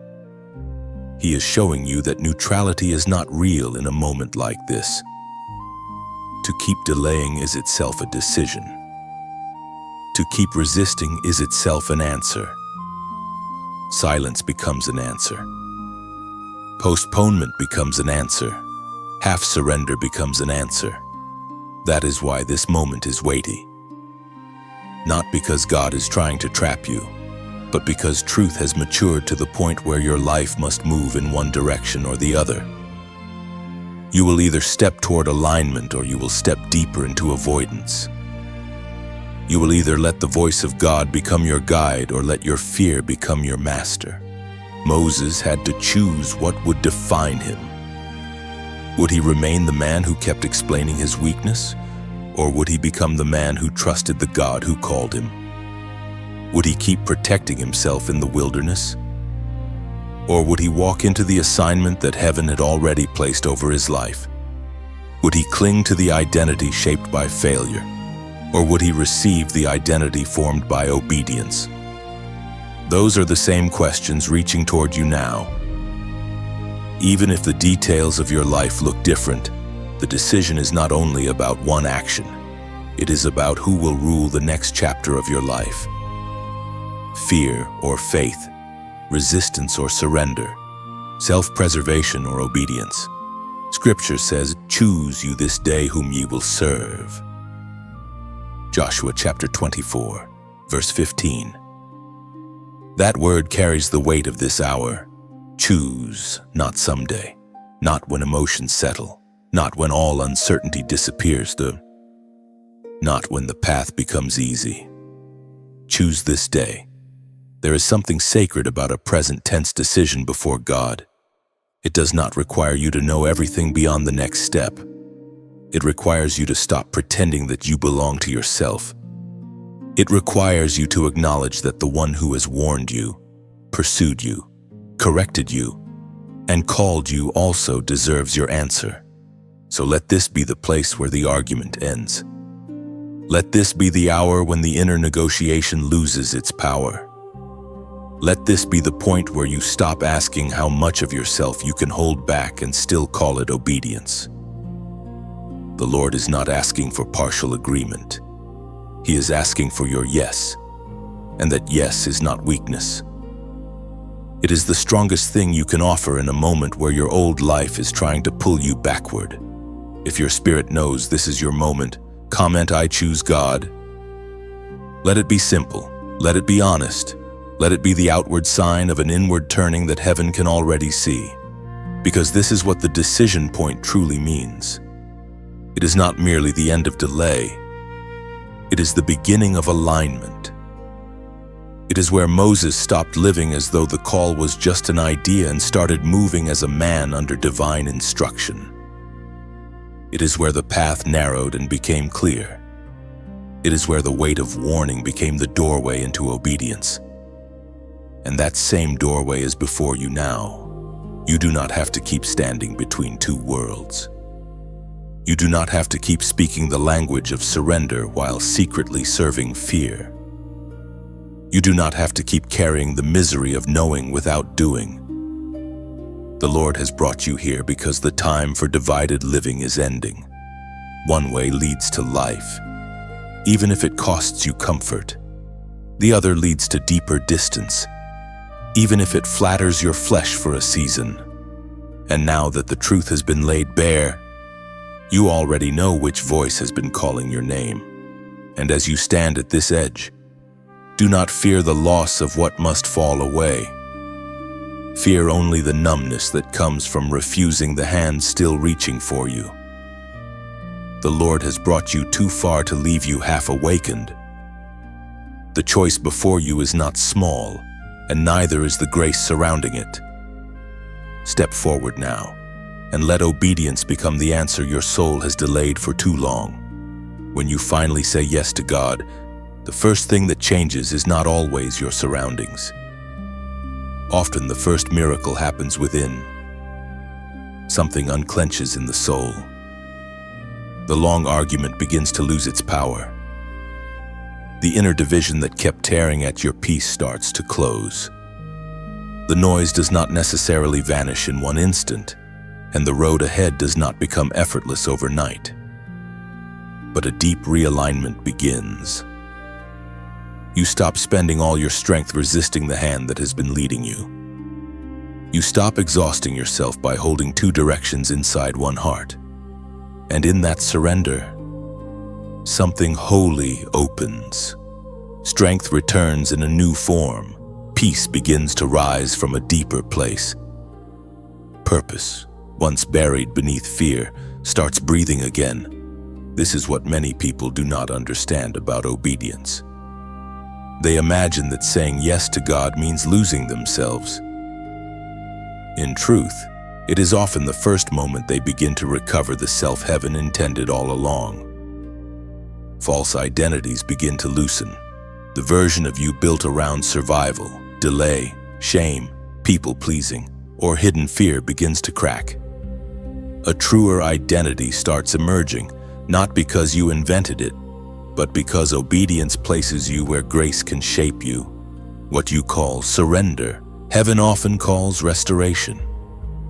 He is showing you that neutrality is not real in a moment like this. To keep delaying is itself a decision. To keep resisting is itself an answer. Silence becomes an answer. Postponement becomes an answer. Half-surrender becomes an answer. That is why this moment is weighty. Not because God is trying to trap you, but because truth has matured to the point where your life must move in one direction or the other. You will either step toward alignment or you will step deeper into avoidance. You will either let the voice of God become your guide or let your fear become your master. Moses had to choose what would define him. Would he remain the man who kept explaining his weakness, or would he become the man who trusted the God who called him? Would he keep protecting himself in the wilderness? Or would he walk into the assignment that heaven had already placed over his life? Would he cling to the identity shaped by failure? Or would he receive the identity formed by obedience? Those are the same questions reaching toward you now. Even if the details of your life look different, the decision is not only about one action. It is about who will rule the next chapter of your life. Fear or faith, resistance or surrender, self-preservation or obedience. Scripture says, "Choose you this day whom ye will serve." Joshua chapter 24, verse 15. That word carries the weight of this hour. Choose, not someday, not when emotions settle, not when all uncertainty disappears, not when the path becomes easy. Choose this day. There is something sacred about a present tense decision before God. It does not require you to know everything beyond the next step. It requires you to stop pretending that you belong to yourself. It requires you to acknowledge that the one who has warned you, pursued you, corrected you, and called you also deserves your answer. So let this be the place where the argument ends. Let this be the hour when the inner negotiation loses its power. Let this be the point where you stop asking how much of yourself you can hold back and still call it obedience. The Lord is not asking for partial agreement. He is asking for your yes, and that yes is not weakness. It is the strongest thing you can offer in a moment where your old life is trying to pull you backward. If your spirit knows this is your moment, comment, "I choose God." Let it be simple. Let it be honest. Let it be the outward sign of an inward turning that heaven can already see. Because this is what the decision point truly means. It is not merely the end of delay. It is the beginning of alignment. It is where Moses stopped living as though the call was just an idea and started moving as a man under divine instruction. It is where the path narrowed and became clear. It is where the weight of warning became the doorway into obedience. And that same doorway is before you now. You do not have to keep standing between two worlds. You do not have to keep speaking the language of surrender while secretly serving fear. You do not have to keep carrying the misery of knowing without doing. The Lord has brought you here because the time for divided living is ending. One way leads to life, even if it costs you comfort. The other leads to deeper distance, even if it flatters your flesh for a season. And now that the truth has been laid bare, you already know which voice has been calling your name. And as you stand at this edge, do not fear the loss of what must fall away. Fear only the numbness that comes from refusing the hand still reaching for you. The Lord has brought you too far to leave you half awakened. The choice before you is not small, and neither is the grace surrounding it. Step forward now, and let obedience become the answer your soul has delayed for too long. When you finally say yes to God, the first thing that changes is not always your surroundings. Often the first miracle happens within. Something unclenches in the soul. The long argument begins to lose its power. The inner division that kept tearing at your peace starts to close. The noise does not necessarily vanish in one instant, and the road ahead does not become effortless overnight. But a deep realignment begins. You stop spending all your strength resisting the hand that has been leading you. You stop exhausting yourself by holding two directions inside one heart. And in that surrender, something holy opens. Strength returns in a new form. Peace begins to rise from a deeper place. Purpose, once buried beneath fear, starts breathing again. This is what many people do not understand about obedience. They imagine that saying yes to God means losing themselves. In truth, it is often the first moment they begin to recover the self heaven intended all along. False identities begin to loosen. The version of you built around survival, delay, shame, people-pleasing, or hidden fear begins to crack. A truer identity starts emerging, not because you invented it, but because obedience places you where grace can shape you. What you call surrender, heaven often calls restoration.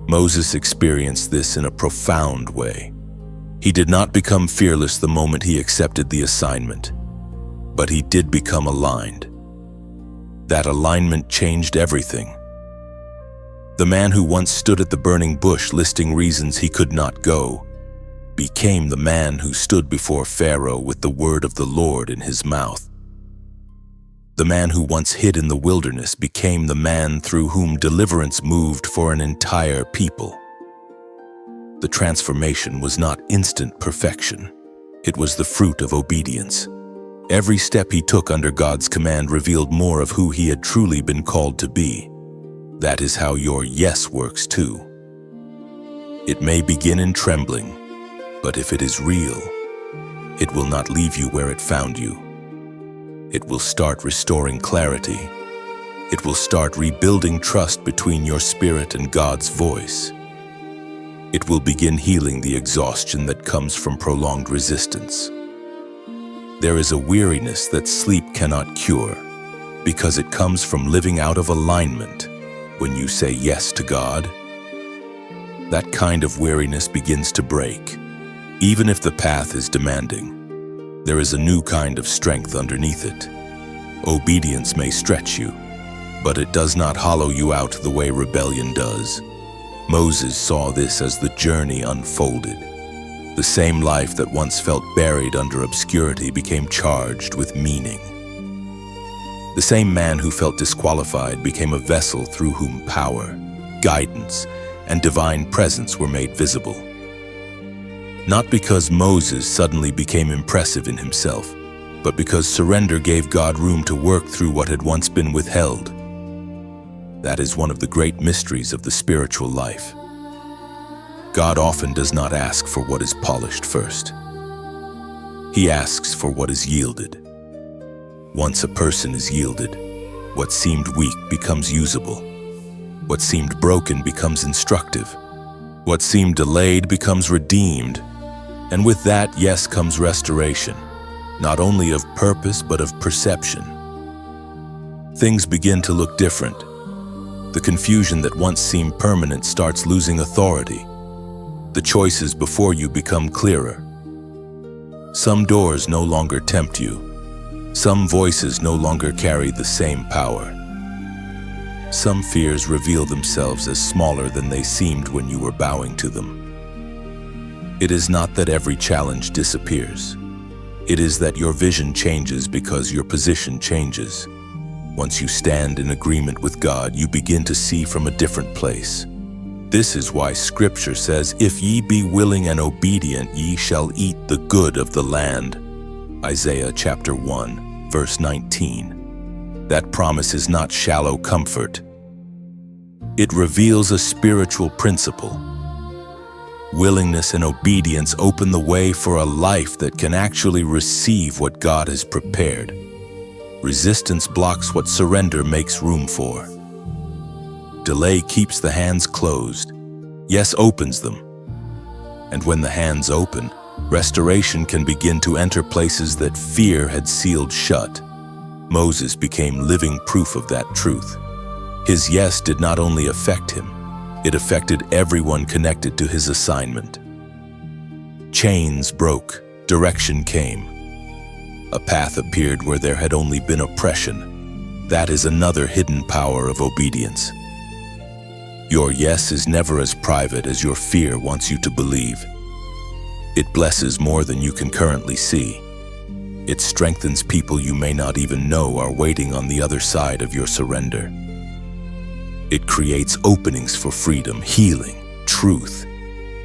Moses experienced this in a profound way. He did not become fearless the moment he accepted the assignment, but he did become aligned. That alignment changed everything. The man who once stood at the burning bush listing reasons he could not go became the man who stood before Pharaoh with the word of the Lord in his mouth. The man who once hid in the wilderness became the man through whom deliverance moved for an entire people. The transformation was not instant perfection. It was the fruit of obedience. Every step he took under God's command revealed more of who he had truly been called to be. That is how your yes works too. It may begin in trembling, but if it is real, it will not leave you where it found you. It will start restoring clarity. It will start rebuilding trust between your spirit and God's voice. It will begin healing the exhaustion that comes from prolonged resistance. There is a weariness that sleep cannot cure, because it comes from living out of alignment. When you say yes to God, that kind of weariness begins to break. Even if the path is demanding, there is a new kind of strength underneath it. Obedience may stretch you, but it does not hollow you out the way rebellion does. Moses saw this as the journey unfolded. The same life that once felt buried under obscurity became charged with meaning. The same man who felt disqualified became a vessel through whom power, guidance, and divine presence were made visible. Not because Moses suddenly became impressive in himself, but because surrender gave God room to work through what had once been withheld. That is one of the great mysteries of the spiritual life. God often does not ask for what is polished first. He asks for what is yielded. Once a person is yielded, what seemed weak becomes usable. What seemed broken becomes instructive. What seemed delayed becomes redeemed. And with that, yes, comes restoration, not only of purpose, but of perception. Things begin to look different. The confusion that once seemed permanent starts losing authority. The choices before you become clearer. Some doors no longer tempt you. Some voices no longer carry the same power. Some fears reveal themselves as smaller than they seemed when you were bowing to them. It is not that every challenge disappears. It is that your vision changes because your position changes. Once you stand in agreement with God, you begin to see from a different place. This is why Scripture says, "If ye be willing and obedient, ye shall eat the good of the land." Isaiah chapter 1, verse 19. That promise is not shallow comfort. It reveals a spiritual principle. Willingness and obedience open the way for a life that can actually receive what God has prepared. Resistance blocks what surrender makes room for. Delay keeps the hands closed. Yes opens them. And when the hands open, restoration can begin to enter places that fear had sealed shut. Moses became living proof of that truth. His yes did not only affect him, it affected everyone connected to his assignment. Chains broke, direction came. A path appeared where there had only been oppression. That is another hidden power of obedience. Your yes is never as private as your fear wants you to believe. It blesses more than you can currently see. It strengthens people you may not even know are waiting on the other side of your surrender. It creates openings for freedom, healing, truth,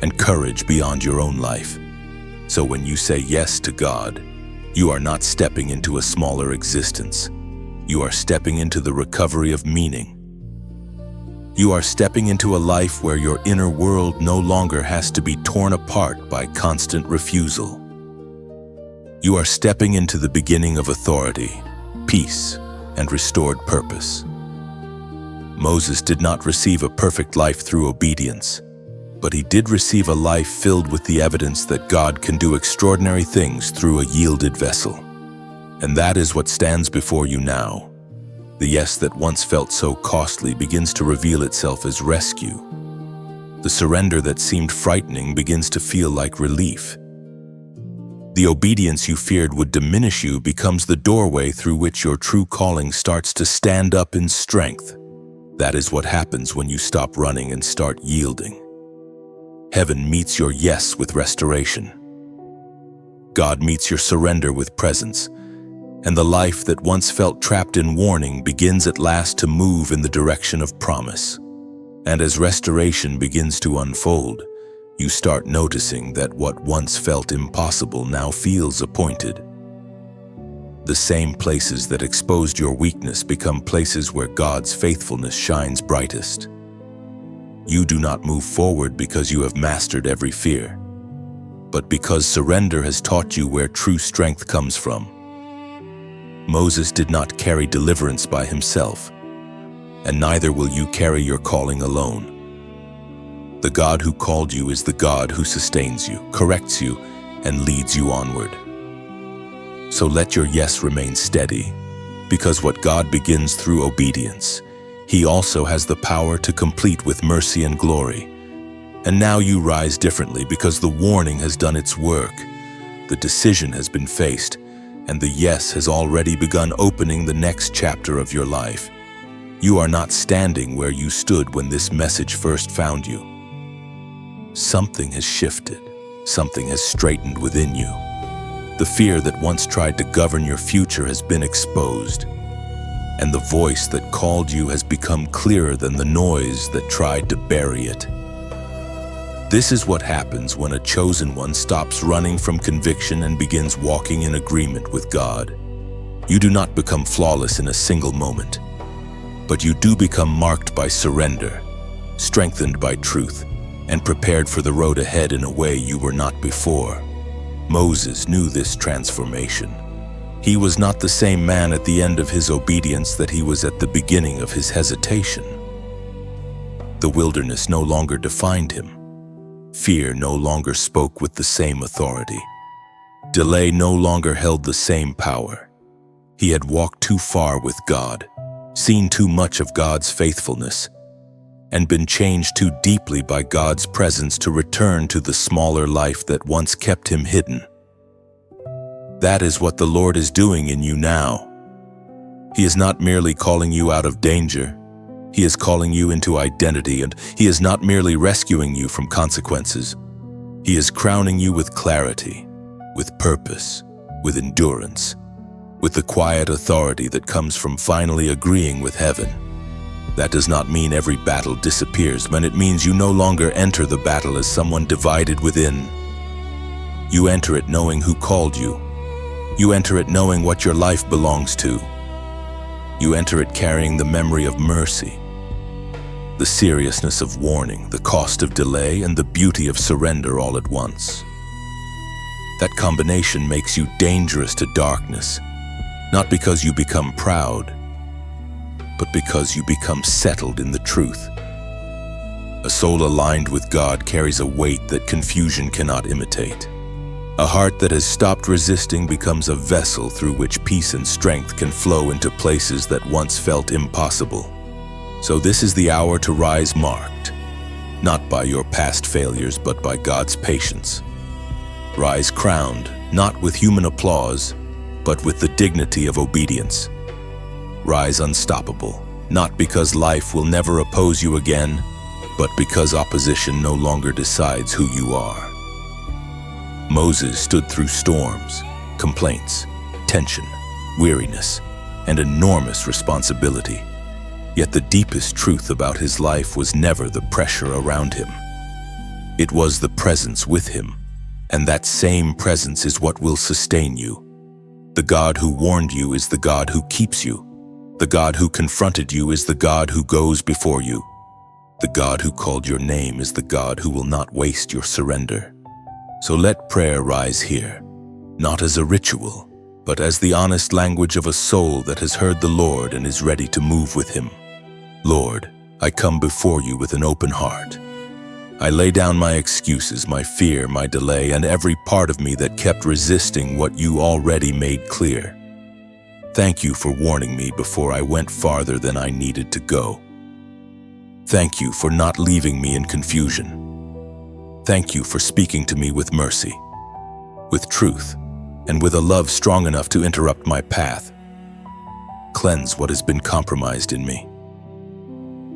and courage beyond your own life. So when you say yes to God, you are not stepping into a smaller existence. You are stepping into the recovery of meaning. You are stepping into a life where your inner world no longer has to be torn apart by constant refusal. You are stepping into the beginning of authority, peace, and restored purpose. Moses did not receive a perfect life through obedience, but he did receive a life filled with the evidence that God can do extraordinary things through a yielded vessel. And that is what stands before you now. The yes that once felt so costly begins to reveal itself as rescue. The surrender that seemed frightening begins to feel like relief. The obedience you feared would diminish you becomes the doorway through which your true calling starts to stand up in strength. That is what happens when you stop running and start yielding. Heaven meets your yes with restoration. God meets your surrender with presence, and the life that once felt trapped in warning begins at last to move in the direction of promise. And as restoration begins to unfold, you start noticing that what once felt impossible now feels appointed. The same places that exposed your weakness become places where God's faithfulness shines brightest. You do not move forward because you have mastered every fear, but because surrender has taught you where true strength comes from. Moses did not carry deliverance by himself, and neither will you carry your calling alone. The God who called you is the God who sustains you, corrects you, and leads you onward. So let your yes remain steady, because what God begins through obedience, He also has the power to complete with mercy and glory. And now you rise differently because the warning has done its work, the decision has been faced, and the yes has already begun opening the next chapter of your life. You are not standing where you stood when this message first found you. Something has shifted. Something has straightened within you. The fear that once tried to govern your future has been exposed, and the voice that called you has become clearer than the noise that tried to bury it. This is what happens when a chosen one stops running from conviction and begins walking in agreement with God. You do not become flawless in a single moment, but you do become marked by surrender, strengthened by truth, and prepared for the road ahead in a way you were not before. Moses knew this transformation. He was not the same man at the end of his obedience that he was at the beginning of his hesitation. The wilderness no longer defined him. Fear no longer spoke with the same authority. Delay no longer held the same power. He had walked too far with God, seen too much of God's faithfulness, and been changed too deeply by God's presence to return to the smaller life that once kept him hidden. That is what the Lord is doing in you now. He is not merely calling you out of danger. He is calling you into identity, and He is not merely rescuing you from consequences. He is crowning you with clarity, with purpose, with endurance, with the quiet authority that comes from finally agreeing with heaven. That does not mean every battle disappears, but it means you no longer enter the battle as someone divided within. You enter it knowing who called you. You enter it knowing what your life belongs to. You enter it carrying the memory of mercy, the seriousness of warning, the cost of delay, and the beauty of surrender all at once. That combination makes you dangerous to darkness, not because you become proud, but because you become settled in the truth. A soul aligned with God carries a weight that confusion cannot imitate. A heart that has stopped resisting becomes a vessel through which peace and strength can flow into places that once felt impossible. So this is the hour to rise marked, not by your past failures, but by God's patience. Rise crowned, not with human applause, but with the dignity of obedience. Rise unstoppable, not because life will never oppose you again, but because opposition no longer decides who you are. Moses stood through storms, complaints, tension, weariness, and enormous responsibility. Yet the deepest truth about his life was never the pressure around him. It was the presence with him, and that same presence is what will sustain you. The God who warned you is the God who keeps you. The God who confronted you is the God who goes before you. The God who called your name is the God who will not waste your surrender. So let prayer rise here, not as a ritual, but as the honest language of a soul that has heard the Lord and is ready to move with Him. Lord, I come before you with an open heart. I lay down my excuses, my fear, my delay, and every part of me that kept resisting what you already made clear. Thank you for warning me before I went farther than I needed to go. Thank you for not leaving me in confusion. Thank you for speaking to me with mercy, with truth, and with a love strong enough to interrupt my path. Cleanse what has been compromised in me.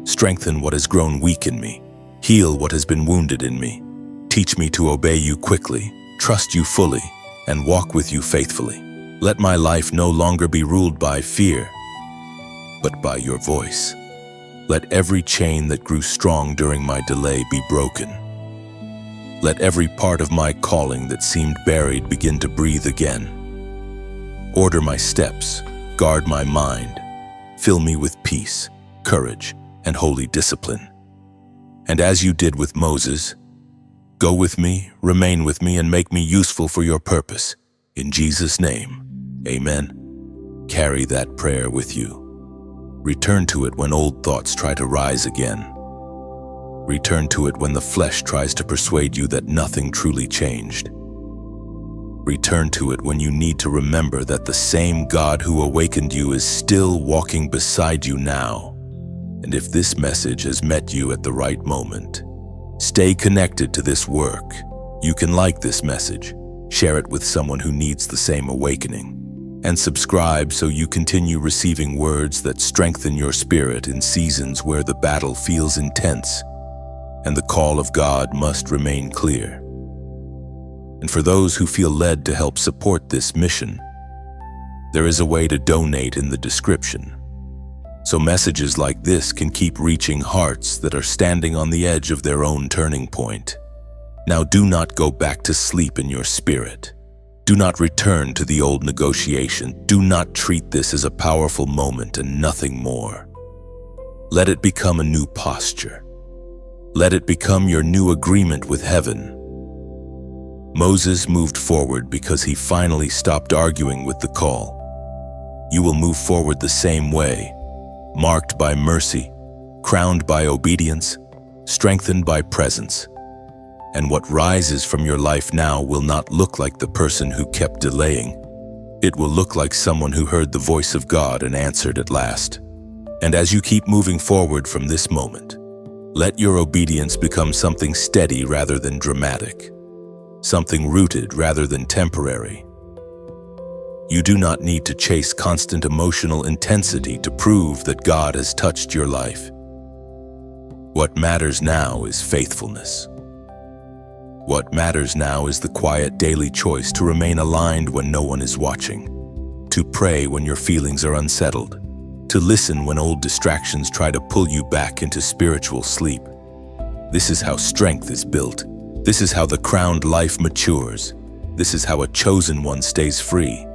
Strengthen what has grown weak in me. Heal what has been wounded in me. Teach me to obey you quickly, trust you fully, and walk with you faithfully. Let my life no longer be ruled by fear, but by your voice. Let every chain that grew strong during my delay be broken. Let every part of my calling that seemed buried begin to breathe again. Order my steps, guard my mind, fill me with peace, courage, and holy discipline. And as you did with Moses, go with me, remain with me, and make me useful for your purpose. In Jesus' name, amen. Carry that prayer with you. Return to it when old thoughts try to rise again. Return to it when the flesh tries to persuade you that nothing truly changed. Return to it when you need to remember that the same God who awakened you is still walking beside you now. And if this message has met you at the right moment, stay connected to this work. You can like this message, share it with someone who needs the same awakening, and subscribe so you continue receiving words that strengthen your spirit in seasons where the battle feels intense and the call of God must remain clear. And for those who feel led to help support this mission, there is a way to donate in the description, so messages like this can keep reaching hearts that are standing on the edge of their own turning point. Now do not go back to sleep in your spirit. Do not return to the old negotiation. Do not treat this as a powerful moment and nothing more. Let it become a new posture. Let it become your new agreement with heaven. Moses moved forward because he finally stopped arguing with the call. You will move forward the same way, marked by mercy, crowned by obedience, strengthened by presence. And what rises from your life now will not look like the person who kept delaying. It will look like someone who heard the voice of God and answered at last. And as you keep moving forward from this moment, let your obedience become something steady rather than dramatic, something rooted rather than temporary. You do not need to chase constant emotional intensity to prove that God has touched your life. What matters now is faithfulness. What matters now is the quiet daily choice to remain aligned when no one is watching, to pray when your feelings are unsettled, to listen when old distractions try to pull you back into spiritual sleep. This is how strength is built. This is how the crowned life matures. This is how a chosen one stays free.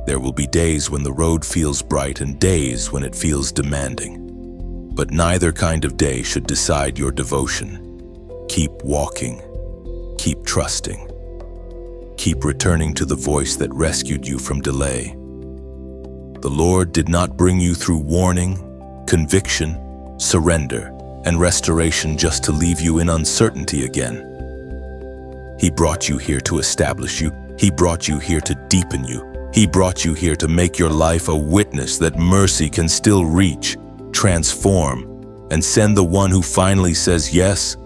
There will be days when the road feels bright and days when it feels demanding. But neither kind of day should decide your devotion. Keep walking. Keep trusting. Keep returning to the voice that rescued you from delay. The Lord did not bring you through warning, conviction, surrender, and restoration just to leave you in uncertainty again. He brought you here to establish you. He brought you here to deepen you. He brought you here to make your life a witness that mercy can still reach, transform, and send the one who finally says, "Yes,